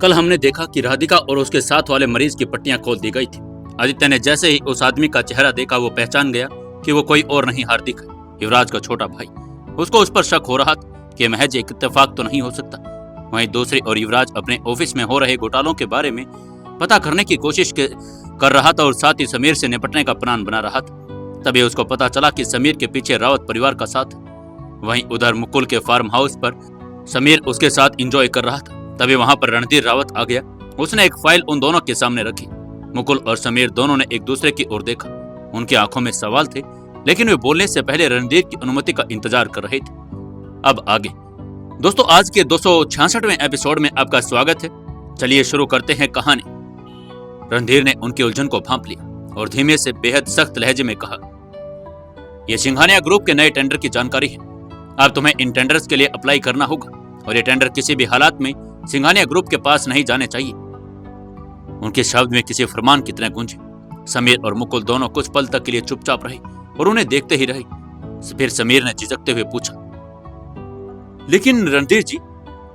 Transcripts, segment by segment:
कल हमने देखा कि राधिका और उसके साथ वाले मरीज की पट्टियां खोल दी गई थी। आदित्य ने जैसे ही उस आदमी का चेहरा देखा वो पहचान गया कि वो कोई और नहीं हार्दिक है, युवराज का छोटा भाई। उसको उस पर शक हो रहा था कि महज एक इत्तेफाक तो नहीं हो सकता। वहीं दूसरी ओर युवराज अपने ऑफिस में हो रहे घोटालों के बारे में पता करने की कोशिश कर रहा था और साथ ही समीर से निपटने का प्लान बना रहा था। तभी उसको पता चला कि समीर के पीछे रावत परिवार का साथ है। वहीं उधर मुकुल के फार्म हाउस पर समीर उसके साथ एंजॉय कर रहा था। तभी वहां पर रणधीर रावत आ गया। उसने एक फाइल उन दोनों के सामने रखी। मुकुल और समीर दोनों ने एक दूसरे की ओर देखा। उनकी आंखों में सवाल थे, लेकिन वे बोलने से पहले रणधीर की अनुमति का इंतजार कर रहे थे। अब आगे दोस्तों, आज के 266वें एपिसोड में आपका स्वागत है। चलिए शुरू करते हैं कहानी। रणधीर ने उनकी उलझन को भांप लिया और धीमे से बेहद सख्त लहजे में कहा, यह सिंघानिया ग्रुप के नए टेंडर की जानकारी है। अब तुम्हें इन टेंडर्स के लिए अप्लाई करना होगा और ये टेंडर किसी भी हालात में सिंघानिया ग्रुप के पास नहीं जाने चाहिए। उनके शब्द में किसी फरमान की तरह गूंजे। समीर और मुकुल दोनों कुछ पल तक के लिए चुपचाप रहे और उन्हें देखते ही रहे। फिर समीर ने झिझकते हुए पूछा, लेकिन रणधीर जी,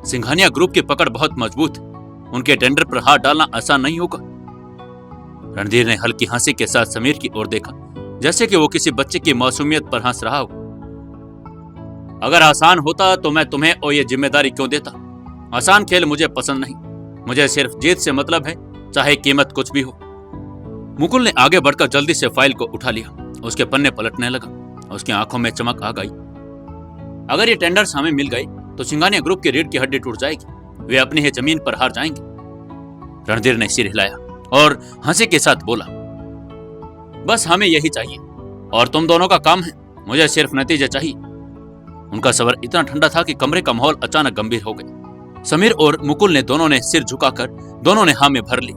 सिंघानिया ग्रुप की पकड़ बहुत मजबूत है। उनके टेंडर पर हाथ डालना आसान नहीं होगा। रणधीर ने हल्की हंसी के साथ समीर की ओर देखा, जैसे कि वो किसी बच्चे की मासूमियत पर हंस रहा हो। अगर आसान होता तो मैं तुम्हें और ये जिम्मेदारी क्यों देता। आसान खेल मुझे पसंद नहीं। मुझे सिर्फ जीत से मतलब है, चाहे कीमत कुछ भी हो। मुकुल ने आगे बढ़कर जल्दी से फाइल को उठा लिया। उसके पन्ने पलटने लगा। उसकी आंखों में चमक आ गई। अगर ये टेंडर्स हमें मिल गए तो सिंघानिया ग्रुप की रीढ़ की हड्डी टूट जाएगी। वे अपनी ही जमीन पर हार जाएंगे। रणधीर ने सिर हिलाया और हंसी के साथ बोला, बस हमें यही चाहिए और तुम दोनों का काम है। मुझे सिर्फ नतीजे चाहिए। उनका स्वर इतना ठंडा था कि कमरे का माहौल अचानक गंभीर हो गया। समीर और मुकुल ने दोनों ने सिर झुकाकर दोनों ने हाँ में भर ली।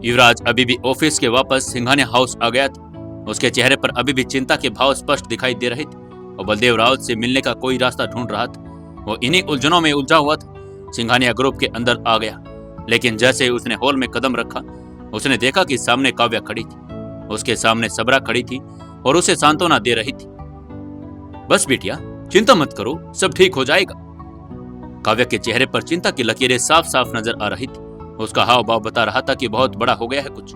युवराज अभी भी ऑफिस के वापस सिंघानिया हाउस आ गया था। उसके चेहरे पर अभी भी चिंता के भाव स्पष्ट दिखाई दे रहे थे और बलदेव रावत से मिलने का कोई रास्ता ढूंढ रहा था। वो इन्हीं उलझनों में उलझा हुआ था। सिंघानिया ग्रुप के अंदर आ गया, लेकिन जैसे ही उसने हॉल में कदम रखा, उसने देखा कि सामने काव्या खड़ी थी। उसके सामने सबरा खड़ी थी और उसे सांत्वना दे रही थी। बस बिटिया, चिंता मत करो, सब ठीक हो जाएगा। काव्या के चेहरे पर चिंता की लकीरें साफ साफ नजर आ रही थी। उसका हाव भाव बता रहा था कि बहुत बड़ा हो गया है कुछ।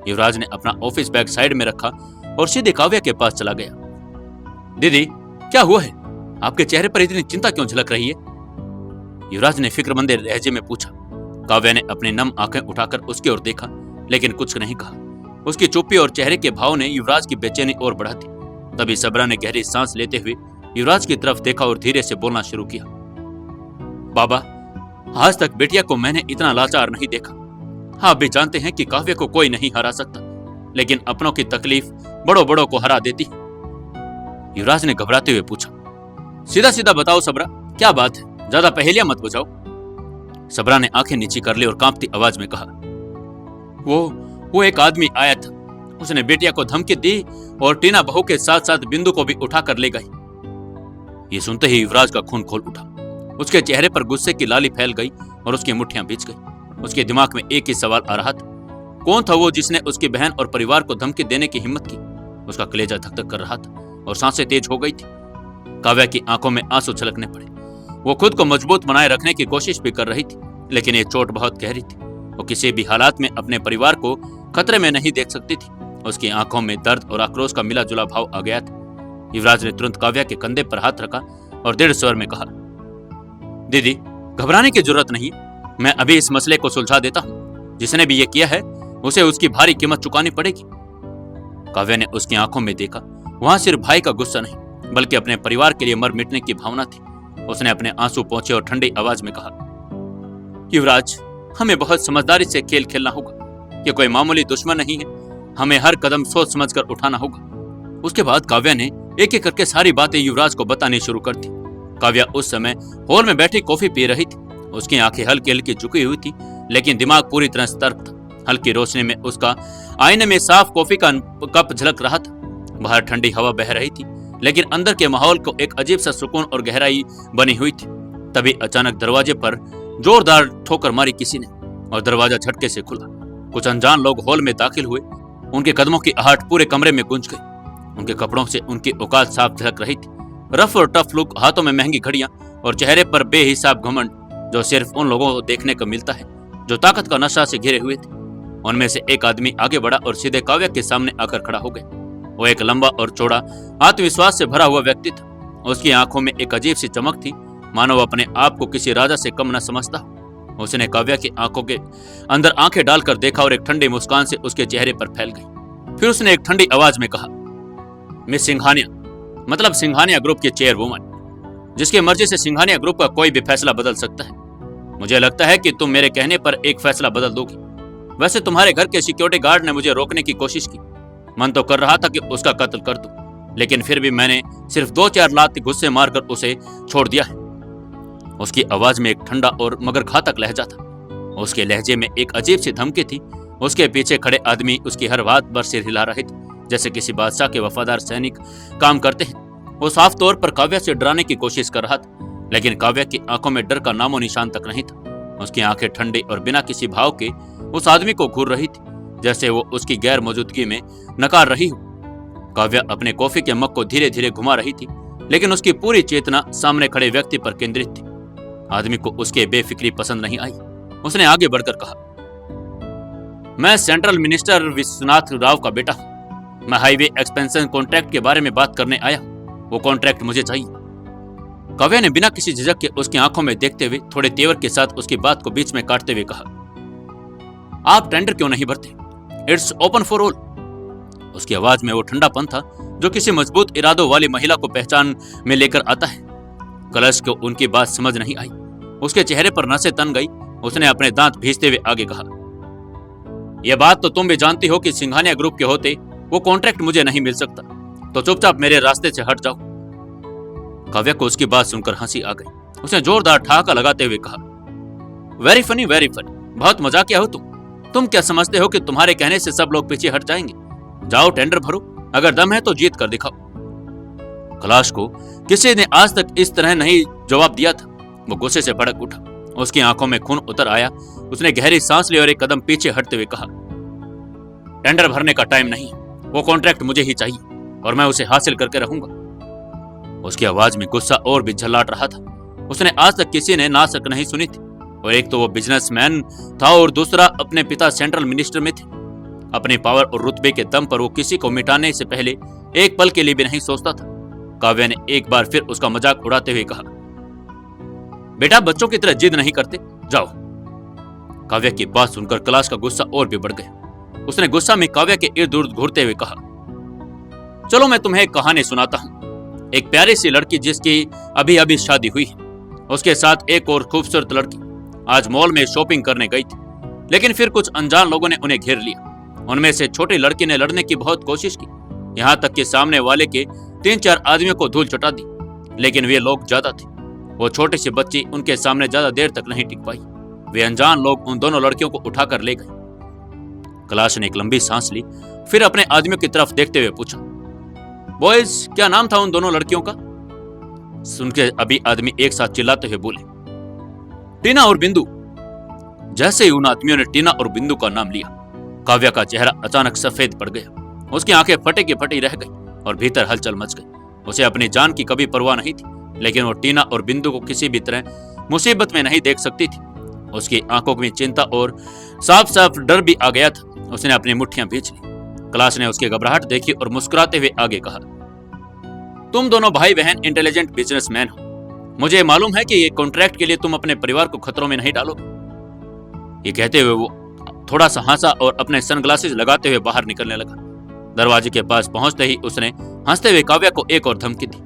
युवराज ने अपना ऑफिस बैग साइड में रखा और सीधे काव्या के पास चला गया। दीदी, क्या हुआ है? आपके चेहरे पर इतनी चिंता क्यों झलक रही है? युवराज ने फिक्रमंदे लहजे में पूछा। काव्या ने अपनी नम आंखें उठाकर उसकी ओर देखा, लेकिन कुछ नहीं कहा। उसकी चुप्पी और चेहरे के भाव ने युवराज की बेचैनी और बढ़ा दी। तभी सबरा ने गहरी सांस लेते हुए युवराज की तरफ देखा और धीरे से बोलना शुरू किया। बाबा, आज तक बेटिया को मैंने इतना लाचार नहीं देखा। हाँ, आप भी जानते हैं कि काव्य को कोई नहीं हरा सकता, लेकिन अपनों की तकलीफ बड़ों बड़ों को हरा देती है। युवराज ने घबराते हुए पूछा, सीधा सीधा बताओ सबरा, क्या बात है? ज्यादा पहेलियां मत बुझाओ। सबरा ने आंखें नीची कर ली और कांपती आवाज में कहा, वो एक आदमी आया था। उसने बेटिया को धमकी दी और टीना बहू के साथ साथ बिंदु को भी उठाकर ले गई। ये सुनते ही युवराज का खून खोल उठा। उसके चेहरे पर गुस्से की लाली फैल गई और उसकी मुट्ठियां भींच गई। उसके दिमाग में एक ही सवाल आ रहा था, कौन था वो जिसने उसकी बहन और परिवार को धमकी देने की हिम्मत की? उसका कलेजा धक धक कर रहा था और सांसें तेज हो गई थी। काव्या की आंखों में आंसू छलकने पड़े। वो खुद को मजबूत बनाए रखने की कोशिश भी कर रही थी, लेकिन ये चोट बहुत गहरी थी। वो किसी भी हालात में अपने परिवार को खतरे में नहीं देख सकती थी। उसकी आंखों में दर्द और आक्रोश का मिला जुला भाव आ गया था। युवराज ने तुरंत काव्या के कंधे पर हाथ रखा और दृढ़ स्वर में कहा, दीदी, घबराने की जरूरत नहीं। मैं अभी इस मसले को सुलझा देता हूँ। जिसने भी ये किया है उसे उसकी भारी कीमत चुकानी पड़ेगी। काव्या ने उसकी आंखों में देखा। वहां सिर्फ भाई का गुस्सा नहीं, बल्कि अपने परिवार के लिए मर मिटने की भावना थी। उसने अपने आंसू पोंछे और ठंडी आवाज में कहा, युवराज, हमें बहुत समझदारी से खेल खेलना होगा। ये कोई मामूली दुश्मन नहीं है। हमें हर कदम सोच समझकर उठाना होगा। उसके बाद काव्या ने एक एक करके सारी बातें युवराज को बतानी शुरू कर दी। काव्या उस समय हॉल में बैठी कॉफी पी रही थी। उसकी आंखें हल्की हल्की झुकी हुई थी, लेकिन दिमाग पूरी तरह सतर्क था। हल्की रोशनी में उसका आईने में साफ कॉफी का कप झलक रहा था। बाहर ठंडी हवा बह रही थी, लेकिन अंदर के माहौल को एक अजीब सा सुकून और गहराई बनी हुई थी। तभी अचानक दरवाजे पर जोरदार ठोकर मारी किसी ने और दरवाजा झटके से खुला। कुछ अनजान लोग हॉल में दाखिल हुए। उनके कदमों की आहट पूरे कमरे में गूंज गई। उनके कपड़ों से उनकी औकात साफ झलक रही थी। रफ और टफ लुक, हाथों में महंगी घड़ियां और चेहरे पर बेहिसाब घमंड, जो सिर्फ उन लोगों को देखने को मिलता है जो ताकत का नशा से घिरे हुए थे। उनमें से एक आदमी आगे बढ़ा और सीधे काव्या के सामने आकर खड़ा हो गया। वो एक लंबा और चौड़ा, आत्मविश्वास से भरा हुआ व्यक्ति था। उसकी आंखों में एक अजीब सी चमक थी, मानो वो अपने आप को किसी राजा से कम न समझता हो। उसने काव्या की आंखों के अंदर आंखें डालकर देखा और एक ठंडी मुस्कान से उसके चेहरे पर फैल गई। फिर उसने एक ठंडी आवाज में कहा, मिस सिंघानिया, मतलब सिंघानिया ग्रुप की चेयरवुमन, जिसकी मर्जी से सिंघानिया ग्रुप का कोई भी फैसला बदल सकता है। मुझे लगता है कि तुम मेरे कहने पर एक फैसला बदल दोगी। वैसे तुम्हारे घर के सिक्योरिटी गार्ड ने मुझे रोकने की कोशिश की। मन तो कर रहा था कि उसका कत्ल कर दूं, लेकिन फिर भी मैंने सिर्फ 2-4 लात गुस्से मारकर उसे छोड़ दिया है। उसकी आवाज में एक ठंडा और मगर घातक लहजा था। उसके लहजे में एक अजीब सी धमकी थी। उसके पीछे खड़े आदमी उसकी हर बात पर सिर हिला रहे थे, जैसे किसी बादशाह के वफादार सैनिक काम करते हैं। वो साफ तौर पर काव्या से डराने की कोशिश कर रहा था, लेकिन काव्या की आंखों में डर का नामो निशान तक नहीं था। उसकी आंखें ठंडी और बिना किसी भाव के उस आदमी को घूर रही थी, जैसे वो उसकी गैर मौजूदगी में नकार रही हो। काव्या अपने कॉफी के मग को धीरे धीरे घुमा रही थी, लेकिन उसकी पूरी चेतना सामने खड़े व्यक्ति पर केंद्रित थी। आदमी को उसके बेफिक्री पसंद नहीं आई। उसने आगे बढ़कर कहा, मैं सेंट्रल मिनिस्टर विश्वनाथ राव का बेटा हूं। मैं हाईवे एक्सपेंशन कॉन्ट्रैक्ट के बारे में बात करने आया हूं। वो कॉन्ट्रैक्ट मुझे चाहिए। काव्या ने बिना किसी झिझक के उसकी आंखों में देखते हुए थोड़े तेवर के साथ उसकी बात को बीच में काटते हुए कहा, आप टेंडर क्यों नहीं भरते? It's open for all. उसकी आवाज में वो ठंडापन था जो किसी मजबूत इरादों वाली महिला को पहचान में लेकर आता है। कलश को उनकी बात समझ नहीं आई। उसके चेहरे पर नसें तन गई। उसने अपने दांत भींचते हुए आगे कहा, यह बात तो तुम भी जानती हो कि सिंघानिया ग्रुप के होते वो कॉन्ट्रैक्ट मुझे नहीं मिल सकता, तो चुपचाप मेरे रास्ते से हट जाओ। काव्या को उसकी बात सुनकर हंसी आ गई। उसने जोरदार ठहाका लगाते हुए कहा, वेरी फनी, वेरी फनी। बहुत मजाकिया हो तुम क्या समझते हो कि तुम्हारे कहने से सब लोग पीछे हट जाएंगे? जाओ टेंडर भरो, अगर दम है तो जीत कर दिखाओ। कैलाश को किसी ने आज तक इस तरह नहीं जवाब दिया था। वो गुस्से से भड़क उठा। उसकी आंखों में खून उतर आया। उसने गहरी सांस ली और एक कदम पीछे हटते हुए कहा, टेंडर भरने का टाइम नहीं, वो कॉन्ट्रैक्ट मुझे ही चाहिए और मैं उसे हासिल करके रहूंगा। उसकी आवाज में गुस्सा और भी झल्लाट रहा था। उसने आज तक किसी ने ना शक नहीं सुनी थी, और एक तो वो बिजनेसमैन था और दूसरा अपने पिता सेंट्रल मिनिस्टर में थे। अपने पावर और रुतबे के दम पर वो किसी को मिटाने से पहले एक पल के लिए भी नहीं सोचता था। काव्या ने एक बार फिर उसका मजाक उड़ाते हुए कहा, बेटा बच्चों की तरह जिद नहीं करते, जाओ। काव्या की बात सुनकर कैलाश का गुस्सा और भी बढ़ गया। उसने गुस्सा में काव्या के इर्द गिर्द घूरते हुए कहा, चलो मैं तुम्हें एक कहानी सुनाता हूँ। एक प्यारी सी लड़की जिसकी अभी अभी शादी हुई है, उसके साथ एक और खूबसूरत लड़की आज मॉल में शॉपिंग करने गई थी, लेकिन फिर कुछ अनजान लोगों ने उन्हें घेर लिया। उनमें से छोटी लड़की ने लड़ने की बहुत कोशिश की, यहाँ तक कि सामने वाले के 3-4 आदमियों को धूल चटा दी, लेकिन वे लोग ज्यादा थे। वो छोटी सी बच्ची उनके सामने ज्यादा देर तक नहीं टिक पाई। वे अनजान लोग उन दोनों लड़कियों को उठाकर ले गए। कैलाश ने एक लंबी सांस ली, फिर अपने आदमियों की तरफ देखते हुए पूछा, बॉयज क्या नाम था उन दोनों लड़कियों का? सुनके अभी आदमी एक साथ चिल्लाते हुए बोले, टीना और बिंदु। जैसे ही उन आदमियों ने टीना और बिंदु का नाम लिया, काव्या का चेहरा अचानक सफेद पड़ गया। उसकी आंखें फटे की फटी रह गई और भीतर हलचल मच गई। उसे अपनी जान की कभी परवाह नहीं थी, लेकिन वो टीना और बिंदु को किसी भी तरह मुसीबत में नहीं देख सकती थी। उसकी आंखों में चिंता और साफ साफ डर भी आ गया था। उसने अपनी मुट्ठियां भींच ली। कैलाश ने उसकी घबराहट देखी और मुस्कुराते हुए आगे कहा, तुम दोनों भाई बहन इंटेलिजेंट बिजनेसमैन हो। मुझे मालूम है कि ये कॉन्ट्रैक्ट के लिए तुम अपने परिवार को खतरों में नहीं डालोगे। ये कहते हुए वो थोड़ा सा हंसा और अपने सनग्लासेस लगाते हुए बाहर निकलने लगा। दरवाजे के पास पहुंचते ही उसने हंसते हुए काव्या को एक और धमकी दी।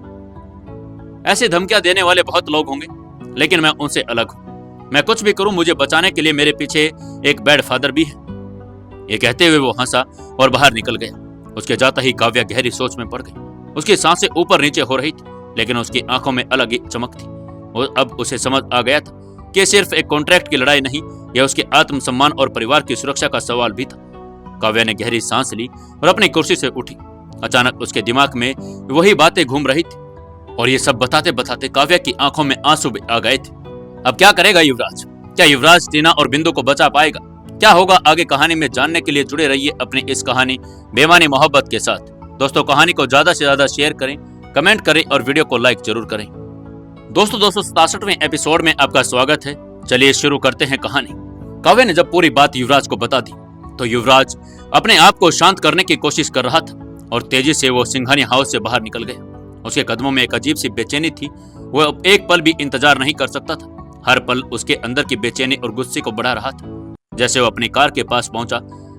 ऐसी धमकियां देने वाले बहुत लोग होंगे, लेकिन मैं उनसे अलग हूं। मैं कुछ भी करूं, मुझे बचाने के लिए मेरे पीछे एक बैड फादर भी है। ये कहते हुए वो हंसा और बाहर निकल गया। उसके जाता ही काव्या गहरी सोच में पड़ गई। उसकी सांसें ऊपर नीचे हो रही थी, लेकिन उसकी आंखों में अलग ही चमक थी। और अब उसे समझ आ गया था कि सिर्फ एक कॉन्ट्रैक्ट की लड़ाई नहीं, यह उसके आत्मसम्मान और परिवार की सुरक्षा का सवाल भी था। काव्या ने गहरी सांस ली और अपनी कुर्सी से उठी। अचानक उसके दिमाग में वही बातें घूम रही थी, और ये सब बताते बताते काव्या की आंखों में आंसू आ गए थे। अब क्या करेगा युवराज? क्या युवराज टीना और बिंदु को बचा पाएगा? क्या होगा आगे कहानी में जानने के लिए जुड़े रहिए अपनी इस कहानी बेमानी मोहब्बत के साथ। दोस्तों, कहानी को ज्यादा से ज्यादा शेयर करें, कमेंट करें और वीडियो को लाइक जरूर करें। दोस्तों, 267वें एपिसोड में आपका स्वागत है। चलिए शुरू करते हैं कहानी। काव्य ने जब पूरी बात युवराज को बता दी तो युवराज अपने आप को शांत करने की कोशिश कर रहा था और तेजी से वो सिंघानी हाउस से बाहर निकल गया। उसके कदमों में एक अजीब सी बेचैनी थी। वो अब एक पल भी इंतजार नहीं कर सकता था। हर पल उसके अंदर की बेचैनी और गुस्से को बढ़ा रहा था। जैसे वो अपनी कार के पास पहुंचा,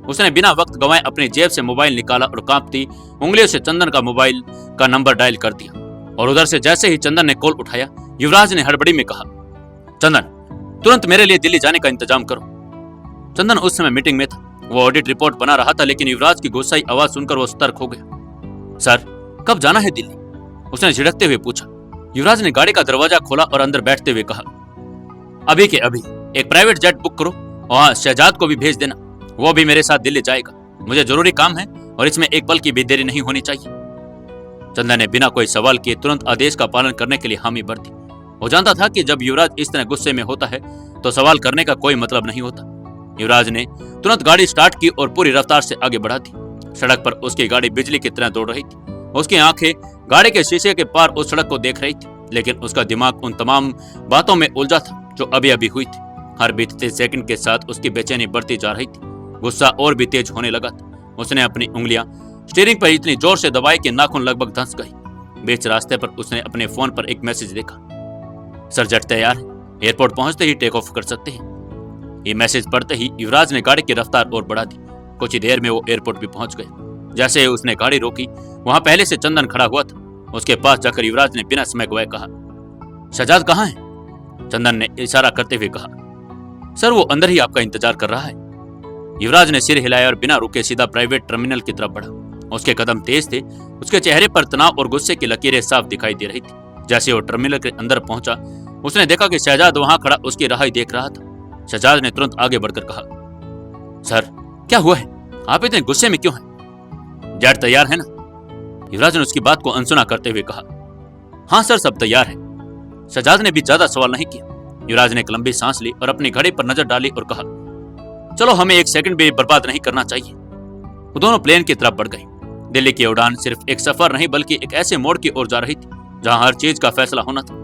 उसने बिना वक्त गंवाए अपनी जेब से मोबाइल निकाला और कांपती उंगलियों से चंदन का मोबाइल का नंबर डायल कर दिया। और उधर से जैसे ही चंदन ने कॉल उठाया, युवराज ने हड़बड़ी में कहा, चंदन, तुरंत मेरे लिए दिल्ली जाने का इंतजाम करो। चंदन उस समय मीटिंग में था। वो ऑडिट रिपोर्ट बना रहा था, लेकिन युवराज की गुस्साई आवाज सुनकर वो सतर्क हो गया। सर, कब जाना है दिल्ली? उसने झिड़कते हुए पूछा। युवराज ने गाड़ी का दरवाजा खोला और अंदर बैठते हुए कहा, अभी के अभी एक प्राइवेट जेट बुक करो और हाँ, शहजाद को भी भेज देना। वो भी मेरे साथ दिल्ली जाएगा। मुझे जरूरी काम है और इसमें एक पल की भी देरी नहीं होनी चाहिए। चंदन ने बिना कोई सवाल किए तुरंत आदेश का पालन करने के लिए हामी भर दी। वो जानता था कि जब युवराज इस तरह गुस्से में होता है तो सवाल करने का कोई मतलब नहीं होता। युवराज ने तुरंत गाड़ी स्टार्ट की और पूरी रफ्तार से आगे बढ़ा दी। सड़क पर उसकी गाड़ी बिजली की तरह दौड़ रही थी। उसकी आंखें गाड़ी के शीशे के पार उस सड़क को देख रही थी, लेकिन उसका दिमाग उन तमाम बातों में उलझा था जो अभी अभी हुई थी। हर बीतते सेकंड के साथ उसकी बेचैनी बढ़ती जा रही थी। गुस्सा और भी तेज होने लगा था। उसने अपनी उंगलियां स्टीयरिंग पर इतनी जोर से दबाई कि नाखून लगभग धंस गई। बीच रास्ते पर उसने अपने फोन पर एक मैसेज देखा, सर जेट तैयार है, एयरपोर्ट पहुंचते ही टेक ऑफ कर सकते हैं। ये मैसेज पढ़ते ही युवराज ने गाड़ी की रफ्तार और बढ़ा दी। कुछ ही देर में वो एयरपोर्ट भी पहुंच गए। जैसे ही उसने गाड़ी रोकी, वहां पहले से चंदन खड़ा हुआ था। उसके पास जाकर युवराज ने बिना समय गवाए कहा, शहजाद कहाँ है? चंदन ने इशारा करते हुए कहा, सर वो अंदर ही आपका इंतजार कर रहा है। युवराज ने सिर हिलाया और बिना रुके सीधा प्राइवेट टर्मिनल की तरफ बढ़ा। उसके कदम तेज थे। उसके चेहरे पर तनाव और गुस्से की लकीरें साफ दिखाई दे रही थी। जैसे वो टर्मिनल के अंदर पहुंचा, उसने देखा कि शहजाद वहां खड़ा उसकी राह ही देख रहा था। शहजाद ने तुरंत आगे बढ़कर कहा, सर क्या हुआ है? आप इतने गुस्से में क्यों हैं? जेट तैयार है ना? युवराज ने उसकी बात को अनसुना करते हुए कहा, हाँ सर, सब तैयार है। शहजाद ने भी ज्यादा सवाल नहीं किया। युवराज ने एक लंबी सांस ली और अपनी घड़ी पर नजर डाली और कहा, चलो हमें एक सेकंड भी बर्बाद नहीं करना चाहिए। वो दोनों प्लेन की तरफ बढ़ गए। दिल्ली की उड़ान सिर्फ एक सफर नहीं बल्कि एक ऐसे मोड़ की ओर जा रही थी जहां हर चीज का फैसला होना था।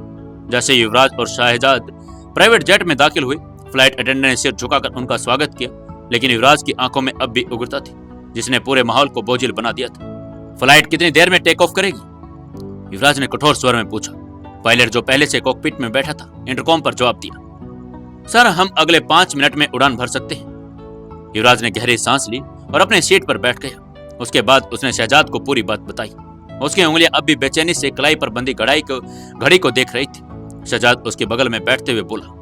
जैसे युवराज और शहजाद प्राइवेट जेट में दाखिल हुए, फ्लाइट अटेंडेंट ने सिर झुकाकर उनका स्वागत किया, लेकिन युवराज की आंखों में अब भी उग्रता थी जिसने पूरे माहौल को बोझिल बना दिया था। फ्लाइट कितनी देर में टेक ऑफ करेगी? युवराज ने कठोर स्वर में पूछा। पायलट जो पहले से कॉकपिट में बैठा था इंटरकॉम पर जवाब दिया, सर हम अगले 5 मिनट में उड़ान भर सकते हैं। युवराज ने गहरी सांस ली और अपने सीट पर बैठ गया। उसके बाद उसने शहजाद को पूरी बात बताई। उसकी उंगलियां अब भी बेचैनी से कलाई पर बंधी घड़ी को देख रही थी। शहजाद उसके बगल में बैठते हुए बोला,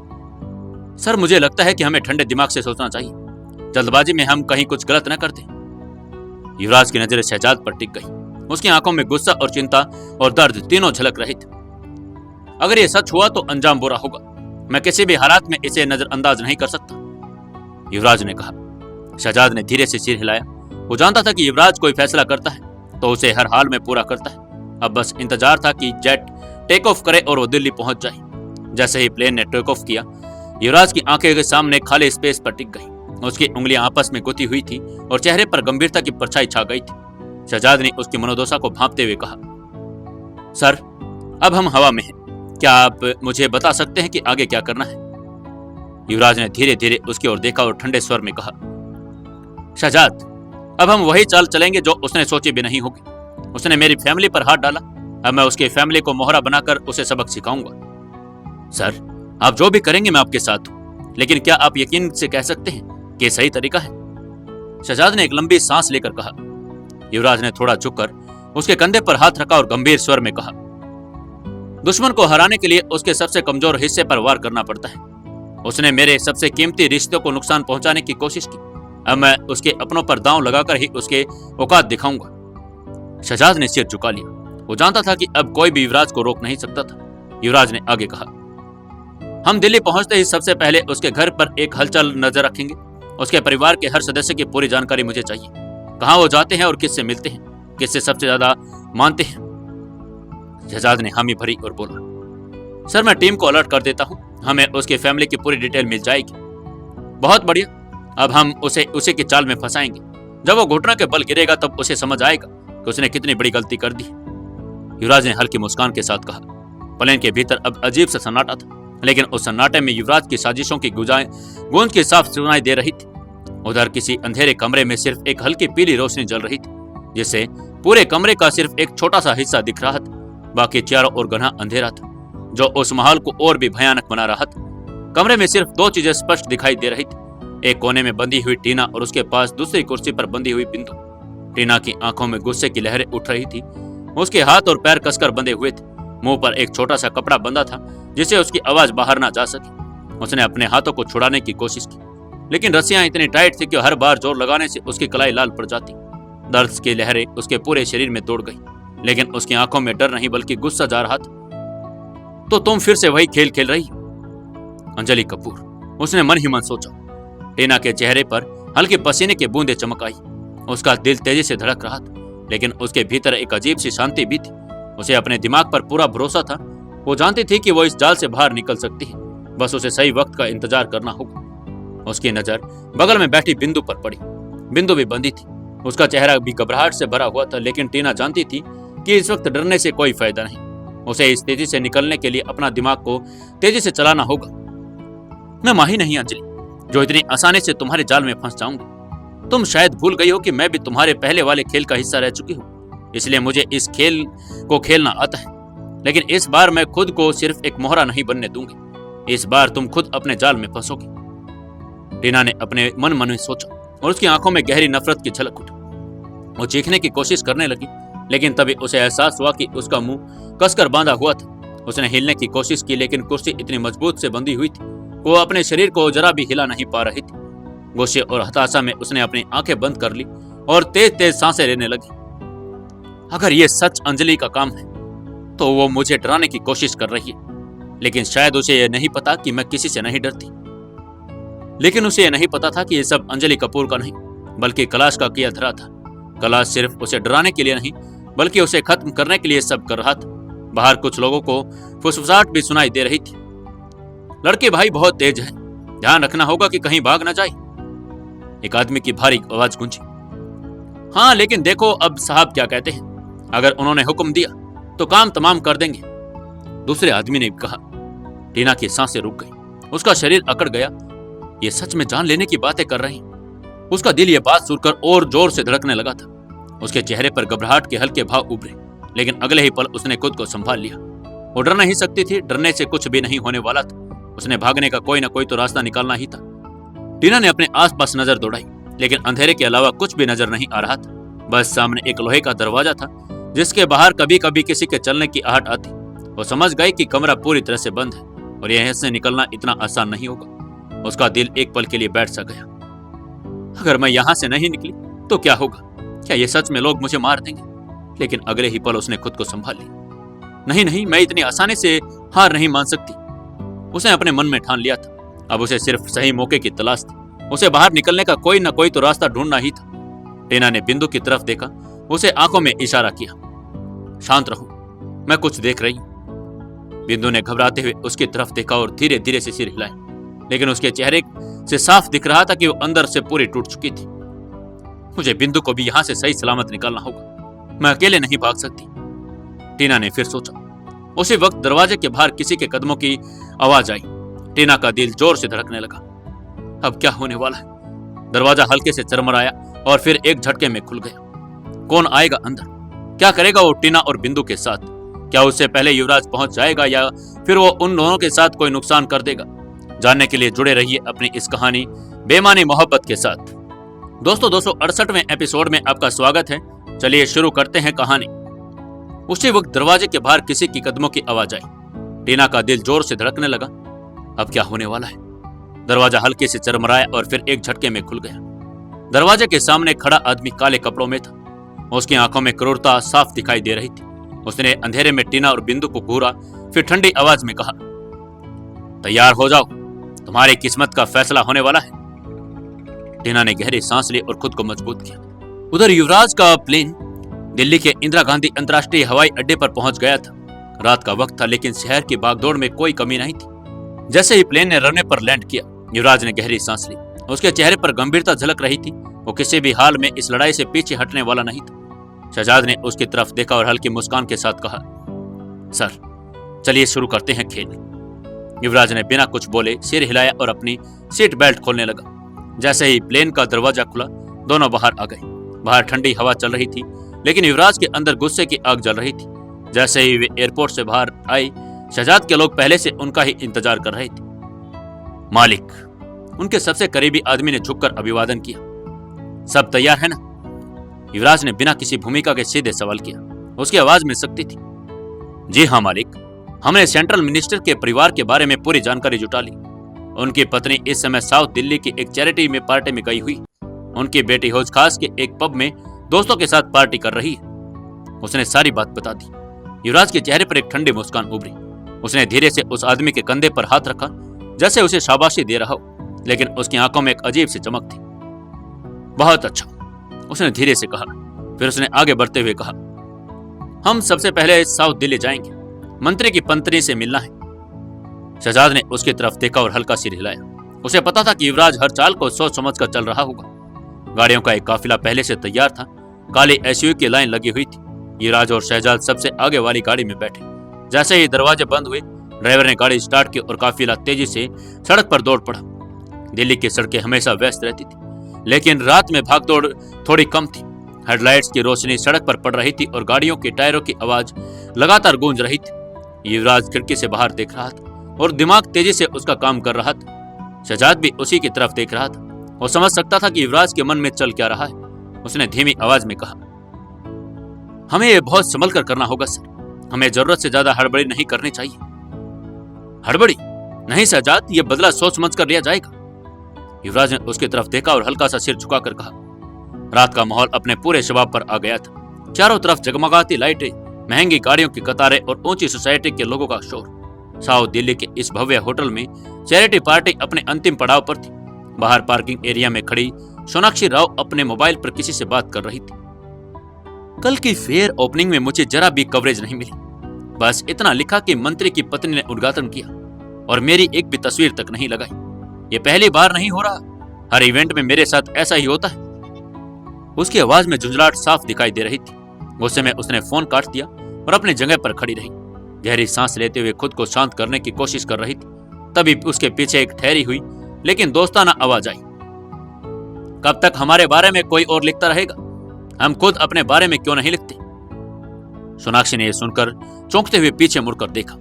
सर मुझे लगता है कि हमें ठंडे दिमाग से सोचना चाहिए। जल्दबाजी में हम कहीं कुछ गलत न कर दें। युवराज की नजरें शहजाद पर टिक गई। उसकी आंखों में गुस्सा और चिंता और दर्द तीनों झलक रहे थे। अगर ये सच हुआ तो अंजाम बुरा होगा। मैं किसी भी हालात में इसे नजरअंदाज नहीं कर सकता, युवराज ने कहा। शहजाद ने धीरे से सिर हिलाया। वो जानता था कि युवराज कोई फैसला करता है तो उसे हर हाल में पूरा करता है। अब बस इंतजार था कि जेट टेक ऑफ करे और वो दिल्ली पहुंच जाए। जैसे ही प्लेन ने टेक ऑफ किया, युवराज की आंखें के सामने खाली स्पेस पर टिक गई। उसकी उंगलियां आपस में गुथी हुई थी और चेहरे पर गंभीरता की परछाई छा गई थी। शहजाद ने उसकी मनोदशा को भांपते हुए कहा, सर अब हम हवा में हैं। क्या आप मुझे बता सकते हैं कि आगे क्या करना है? युवराज ने धीरे धीरे उसकी ओर देखा और ठंडे स्वर में कहा, शहजाद अब हम वही चाल चलेंगे जो उसने सोची भी नहीं होगी। उसने मेरी फैमिली पर हाथ डाला, अब मैं उसकी फैमिली को मोहरा बनाकर उसे सबक सिखाऊंगा। सर आप जो भी करेंगे मैं आपके साथ हूं, लेकिन क्या आप यकीन से कह सकते हैं कि सही तरीका है? शहजाद ने एक लंबी सांस लेकर कहा। युवराज ने थोड़ा झुककर उसके कंधे पर हाथ रखा और गंभीर स्वर में कहा, दुश्मन को हराने के लिए उसके सबसे कमजोर हिस्से पर वार करना पड़ता है। उसने मेरे सबसे कीमती रिश्तों को नुकसान पहुंचाने की कोशिश की। अब मैं उसके अपनों पर दांव लगाकर ही उसके औकात दिखाऊंगा। शहजाद ने सिर झुका लिया। वो जानता था कि अब कोई भी युवराज को रोक नहीं सकता था। युवराज ने आगे कहा, हम दिल्ली पहुंचते ही सबसे पहले उसके घर पर एक हलचल नजर रखेंगे। उसके परिवार के हर सदस्य की पूरी जानकारी मुझे चाहिए। कहाँ वो जाते हैं और किससे मिलते हैं, किससे सबसे ज्यादा मानते हैं। शहजाद ने हामी भरी और बोला, सर मैं टीम को अलर्ट कर देता हूँ, हमें उसकी फैमिली की पूरी डिटेल मिल जाएगी। बहुत बढ़िया, अब हम उसे की चाल में फंसाएंगे। जब वो घुटना के बल गिरेगा तब उसे समझ आएगा कि उसने कितनी बड़ी गलती कर दी। युवराज ने हल्की मुस्कान के साथ कहा। प्लेन के भीतर अब अजीब सा सन्नाटा था। लेकिन उस सन्नाटे में युवराज की साजिशों की गूंज की साफ सुनाई दे रही थी। उधर किसी अंधेरे कमरे में सिर्फ एक हल्की पीली रोशनी जल रही थी, जिससे पूरे कमरे का सिर्फ एक छोटा सा हिस्सा दिख रहा था। बाकी चारों ओर घना अंधेरा था, जो उस माहौल को और भी भयानक बना रहा था। कमरे में सिर्फ दो चीजें स्पष्ट दिखाई दे रही थी। एक कोने में बंधी हुई टीना और उसके पास दूसरी कुर्सी पर बंधी हुई बिंदु। टीना की आंखों में गुस्से की लहरें उठ रही थी। उसके हाथ और पैर कसकर बंधे हुए थे। मुंह पर एक छोटा सा कपड़ा बंधा था, जिससे उसकी आवाज बाहर ना जा सके। उसने अपने हाथों को छुड़ाने की कोशिश की, लेकिन रस्सियां इतनी टाइट थी कि हर बार जोर लगाने से उसकी कलाई लाल पड़ जाती। दर्द की लहरें उसके पूरे शरीर में दौड़ गई, लेकिन उसकी आंखों में डर नहीं बल्कि गुस्सा जा रहा था। तो तुम फिर से वही खेल खेल रही हो, अंजलि कपूर, उसने मन ही मन सोचा। टीना के चेहरे पर हल्के पसीने की बूंदें चमक आई। उसका दिल तेजी से धड़क रहा था, लेकिन उसके भीतर एक अजीब सी शांति भी थी। उसे अपने दिमाग पर पूरा भरोसा था। वो जानती थी कि वो इस जाल से बाहर निकल सकती है, बस उसे सही वक्त का इंतजार करना होगा। उसकी नजर बगल में बैठी बिंदु पर पड़ी। बिंदु भी बंदी थी। उसका चेहरा भी घबराहट से भरा हुआ था, लेकिन टीना जानती थी कि इस वक्त डरने से कोई फायदा नहीं। उसे इस स्थिति से निकलने के लिए अपना दिमाग को तेजी से चलाना होगा। मैं माही नहीं अंजलि, जो इतनी आसानी से तुम्हारे जाल में फंस जाऊंगी। तुम शायद भूल गई हो कि मैं भी तुम्हारे पहले वाले खेल का हिस्सा रह चुकी हूँ, इसलिए मुझे इस खेल को खेलना आता है। लेकिन इस बार मैं खुद को सिर्फ एक मोहरा नहीं बनने दूंगी। इस बार तुम खुद अपने जाल में फंसोगी। टीना ने अपने मन में सोचा और उसकी आंखों में गहरी नफरत की झलक उठी। वो चीखने की कोशिश करने लगी, लेकिन तभी उसे एहसास हुआ कि उसका मुंह कसकर बांधा हुआ था। उसने हिलने की कोशिश की, लेकिन कुर्सी इतनी मजबूत से बंधी हुई थी, वो अपने शरीर को जरा भी हिला नहीं पा रही थी। गुस्से और हताशा में उसने अपनी आंखें बंद कर ली और तेज तेज सांसें लेने लगी। अगर ये सच अंजलि का काम है, तो वो मुझे डराने की कोशिश कर रही है, लेकिन शायद उसे यह नहीं पता कि मैं किसी से नहीं डरती। लेकिन उसे यह नहीं पता था कि ये सब अंजलि कपूर का नहीं, बल्कि कैलाश का किया धरा था। कैलाश सिर्फ उसे डराने के लिए नहीं, बल्कि उसे खत्म करने के लिए सब कर रहा था। बाहर कुछ लोगों को फुसफुसाहट भी सुनाई दे रही थी। लड़के भाई बहुत तेज है, ध्यान रखना होगा कि कहीं भाग ना जाए, एक आदमी की भारी आवाज गूंजी। हाँ, लेकिन देखो अब साहब क्या कहते हैं, अगर उन्होंने हुक्म दिया तो काम तमाम कर देंगे, दूसरे आदमी ने कहा। टीना की सांसें रुक गई, उसका शरीर अकड़ गया। ये सच में जान लेने की बातें कर रही। उसका दिल ये बात सुनकर और जोर से धड़कने लगा था। उसके चेहरे पर घबराहट के हल्के भाव उभरे, लेकिन अगले ही पल उसने खुद को संभाल लिया। वो डर नहीं सकती थी, डरने से कुछ भी नहीं होने वाला था। उसने भागने का कोई ना कोई तो रास्ता निकालना ही था। टीना ने अपने आसपास नजर दौड़ाई, लेकिन अंधेरे के अलावा कुछ भी नजर नहीं आ रहा था। बस सामने एक लोहे का दरवाजा था, जिसके बाहर कभी कभी किसी के चलने की आहट आती। वो समझ गई कि कमरा पूरी तरह से बंद है और यहाँ से निकलना इतना आसान नहीं होगा। उसका दिल एक पल के लिए बैठ सा गया। अगर मैं यहाँ से नहीं निकली तो क्या होगा? क्या ये सच में लोग मुझे मार देंगे? लेकिन अगले ही पल उसने खुद को संभाल लिया। नहीं नहीं, मैं इतनी आसानी से हार नहीं मान सकती। उसने अपने मन में ठान लिया था। अब उसे सिर्फ सही मौके की तलाश थी। उसे बाहर निकलने का कोई ना कोई तो रास्ता ढूंढना ही था। टीना ने बिंदु की तरफ देखा, उसे आंखों में इशारा किया। शांत रहो, मैं कुछ देख रही हूं। बिंदु ने घबराते हुए उसकी तरफ देखा और धीरे धीरे से सिर हिलाया, लेकिन उसके चेहरे से साफ दिख रहा था कि वो अंदर से पूरी टूट चुकी थी। मुझे बिंदु को भी यहां से सही सलामत निकालना होगा, मैं अकेले नहीं भाग सकती, टीना ने फिर सोचा। उसी वक्त दरवाजे के बाहर किसी के कदमों की आवाज आई। टीना का दिल जोर से धड़कने लगा। अब क्या होने वाला है? दरवाजा हल्के से चरमराया और फिर एक झटके में खुल गया। कौन आएगा अंदर? क्या करेगा वो टीना और बिंदु के साथ? क्या उससे पहले युवराज पहुंच जाएगा या फिर वो उन दोनों के साथ कोई नुकसान कर देगा? जानने के लिए जुड़े रहिए अपनी इस कहानी बेमानी मोहब्बत के साथ। दोस्तों 268वें एपिसोड में आपका स्वागत है। चलिए शुरू करते हैं कहानी। उसी वक्त दरवाजे के बाहर किसी की कदमों की आवाज आई। टीना का दिल जोर से धड़कने लगा। अब क्या होने वाला है? दरवाजा हल्के से चरमराया और फिर एक झटके में खुल गया। दरवाजे के सामने खड़ा आदमी काले कपड़ों में था। उसकी आंखों में क्रूरता साफ दिखाई दे रही थी। उसने अंधेरे में टीना और बिंदु को घूरा, फिर ठंडी आवाज में कहा, तैयार हो जाओ, तुम्हारी किस्मत का फैसला होने वाला है। टीना ने गहरी सांस ली और खुद को मजबूत किया। उधर युवराज का प्लेन दिल्ली के इंदिरा गांधी अंतर्राष्ट्रीय हवाई अड्डे पर पहुंच गया था। रात का वक्त था, लेकिन शहर की भागदौड़ में कोई कमी नहीं थी। जैसे ही प्लेन ने रनवे पर लैंड किया, युवराज ने गहरी सांस ली। उसके चेहरे पर गंभीरता झलक रही थी। वो किसी भी हाल में इस लड़ाई से पीछे हटने वाला नहीं था। शहजाद ने उसकी तरफ देखा और हल्की मुस्कान के साथ कहा, सर चलिए शुरू करते हैं खेल। युवराज ने बिना कुछ बोले सिर हिलाया और अपनी सीट बेल्ट खोलने लगा। जैसे ही प्लेन का दरवाजा खुला, दोनों बाहर आ गए। बाहर ठंडी हवा चल रही थी, लेकिन युवराज के अंदर गुस्से की आग जल रही थी। जैसे ही वे एयरपोर्ट से बाहर आए, शहजाद के लोग पहले से उनका ही इंतजार कर रहे थे। मालिक, उनके सबसे करीबी आदमी ने झुककर अभिवादन किया। सब तैयार है ना? युवराज ने बिना किसी भूमिका के सीधे सवाल किया। उसकी आवाज में सख्ती थी। जी हाँ मालिक, हमने सेंट्रल मिनिस्टर के परिवार के बारे में पूरी जानकारी जुटा ली। उनकी पत्नी इस समय साउथ दिल्ली की एक चैरिटी में पार्टी में गई हुई। उनकी बेटी हौज खास के एक पब में दोस्तों के साथ पार्टी कर रही है। उसने सारी बात बता दी। युवराज के चेहरे पर एक ठंडी मुस्कान उभरी। उसने धीरे से उस आदमी के कंधे पर हाथ रखा, जैसे उसे शाबाशी दे रहा हो, लेकिन उसकी आंखों में एक अजीब सी चमक थी। बहुत अच्छा, उसने धीरे से कहा। फिर उसने आगे बढ़ते हुए कहा, हम सबसे पहले साउथ दिल्ली जाएंगे, मंत्री की पत्नी से मिलना है। शहजाद ने उसकी तरफ देखा और हल्का सिर हिलाया। उसे पता था कि युवराज हर चाल को सोच समझ कर चल रहा होगा। गाड़ियों का एक काफिला पहले से तैयार था। काली एसयूवी की लाइन लगी हुई थी। युवराज और शहजाद सबसे आगे वाली गाड़ी में बैठे। जैसे ही दरवाजे बंद हुए, ड्राइवर ने गाड़ी स्टार्ट की और काफिला तेजी से सड़क पर दौड़ पड़ा। दिल्ली की सड़कें हमेशा व्यस्त रहती थी, लेकिन रात में भागदौड़ थोड़ी कम थी। हेडलाइट्स की रोशनी सड़क पर पड़ रही थी और गाड़ियों के टायरों की आवाज लगातार गूंज रही थी। युवराज खिड़की से बाहर देख रहा था और दिमाग तेजी से उसका काम कर रहा था। शहजाद भी उसी की तरफ देख रहा था। वो समझ सकता था कि युवराज के मन में चल क्या रहा है। उसने धीमी आवाज में कहा, हमें ये बहुत संभल कर करना होगा सर। हमें जरूरत से ज्यादा हड़बड़ी नहीं करनी चाहिए। हड़बड़ी नहीं शहजाद, ये बदला सोच समझ कर लिया जाएगा। युवराज ने उसकी तरफ देखा और हल्का सा सिर झुकाकर कहा। रात का माहौल अपने पूरे शबाब पर आ गया था। चारों तरफ जगमगाती लाइटें, महंगी गाड़ियों की कतारें और ऊंची सोसाइटी के लोगों का शोर। साउथ दिल्ली के इस भव्य होटल में चैरिटी पार्टी अपने अंतिम पड़ाव पर थी। बाहर पार्किंग एरिया में खड़ी सोनाक्षी राव अपने मोबाइल पर किसी से बात कर रही थी। कल की फेयर ओपनिंग में मुझे जरा भी कवरेज नहीं मिली। बस इतना लिखा कि मंत्री की पत्नी ने उद्घाटन किया और मेरी एक भी तस्वीर तक नहीं लगाई। ये पहली बार नहीं हो रहा। हर इवेंट में मेरे साथ ऐसा ही होता है। उसकी आवाज में झुंझलाहट साफ दिखाई दे रही थी। गुस्से में उसने फोन काट दिया और अपनी जगह पर खड़ी रही। गहरी सांस लेते हुए खुद को शांत करने की कोशिश कर रही थी। तभी उसके पीछे एक ठहरी हुई लेकिन दोस्ताना आवाज आई। कब तक हमारे बारे में कोई और लिखता रहेगा? हम खुद अपने बारे में क्यों नहीं लिखते? सोनाक्षी ने यह सुनकर चौंकते हुए पीछे मुड़कर देखा।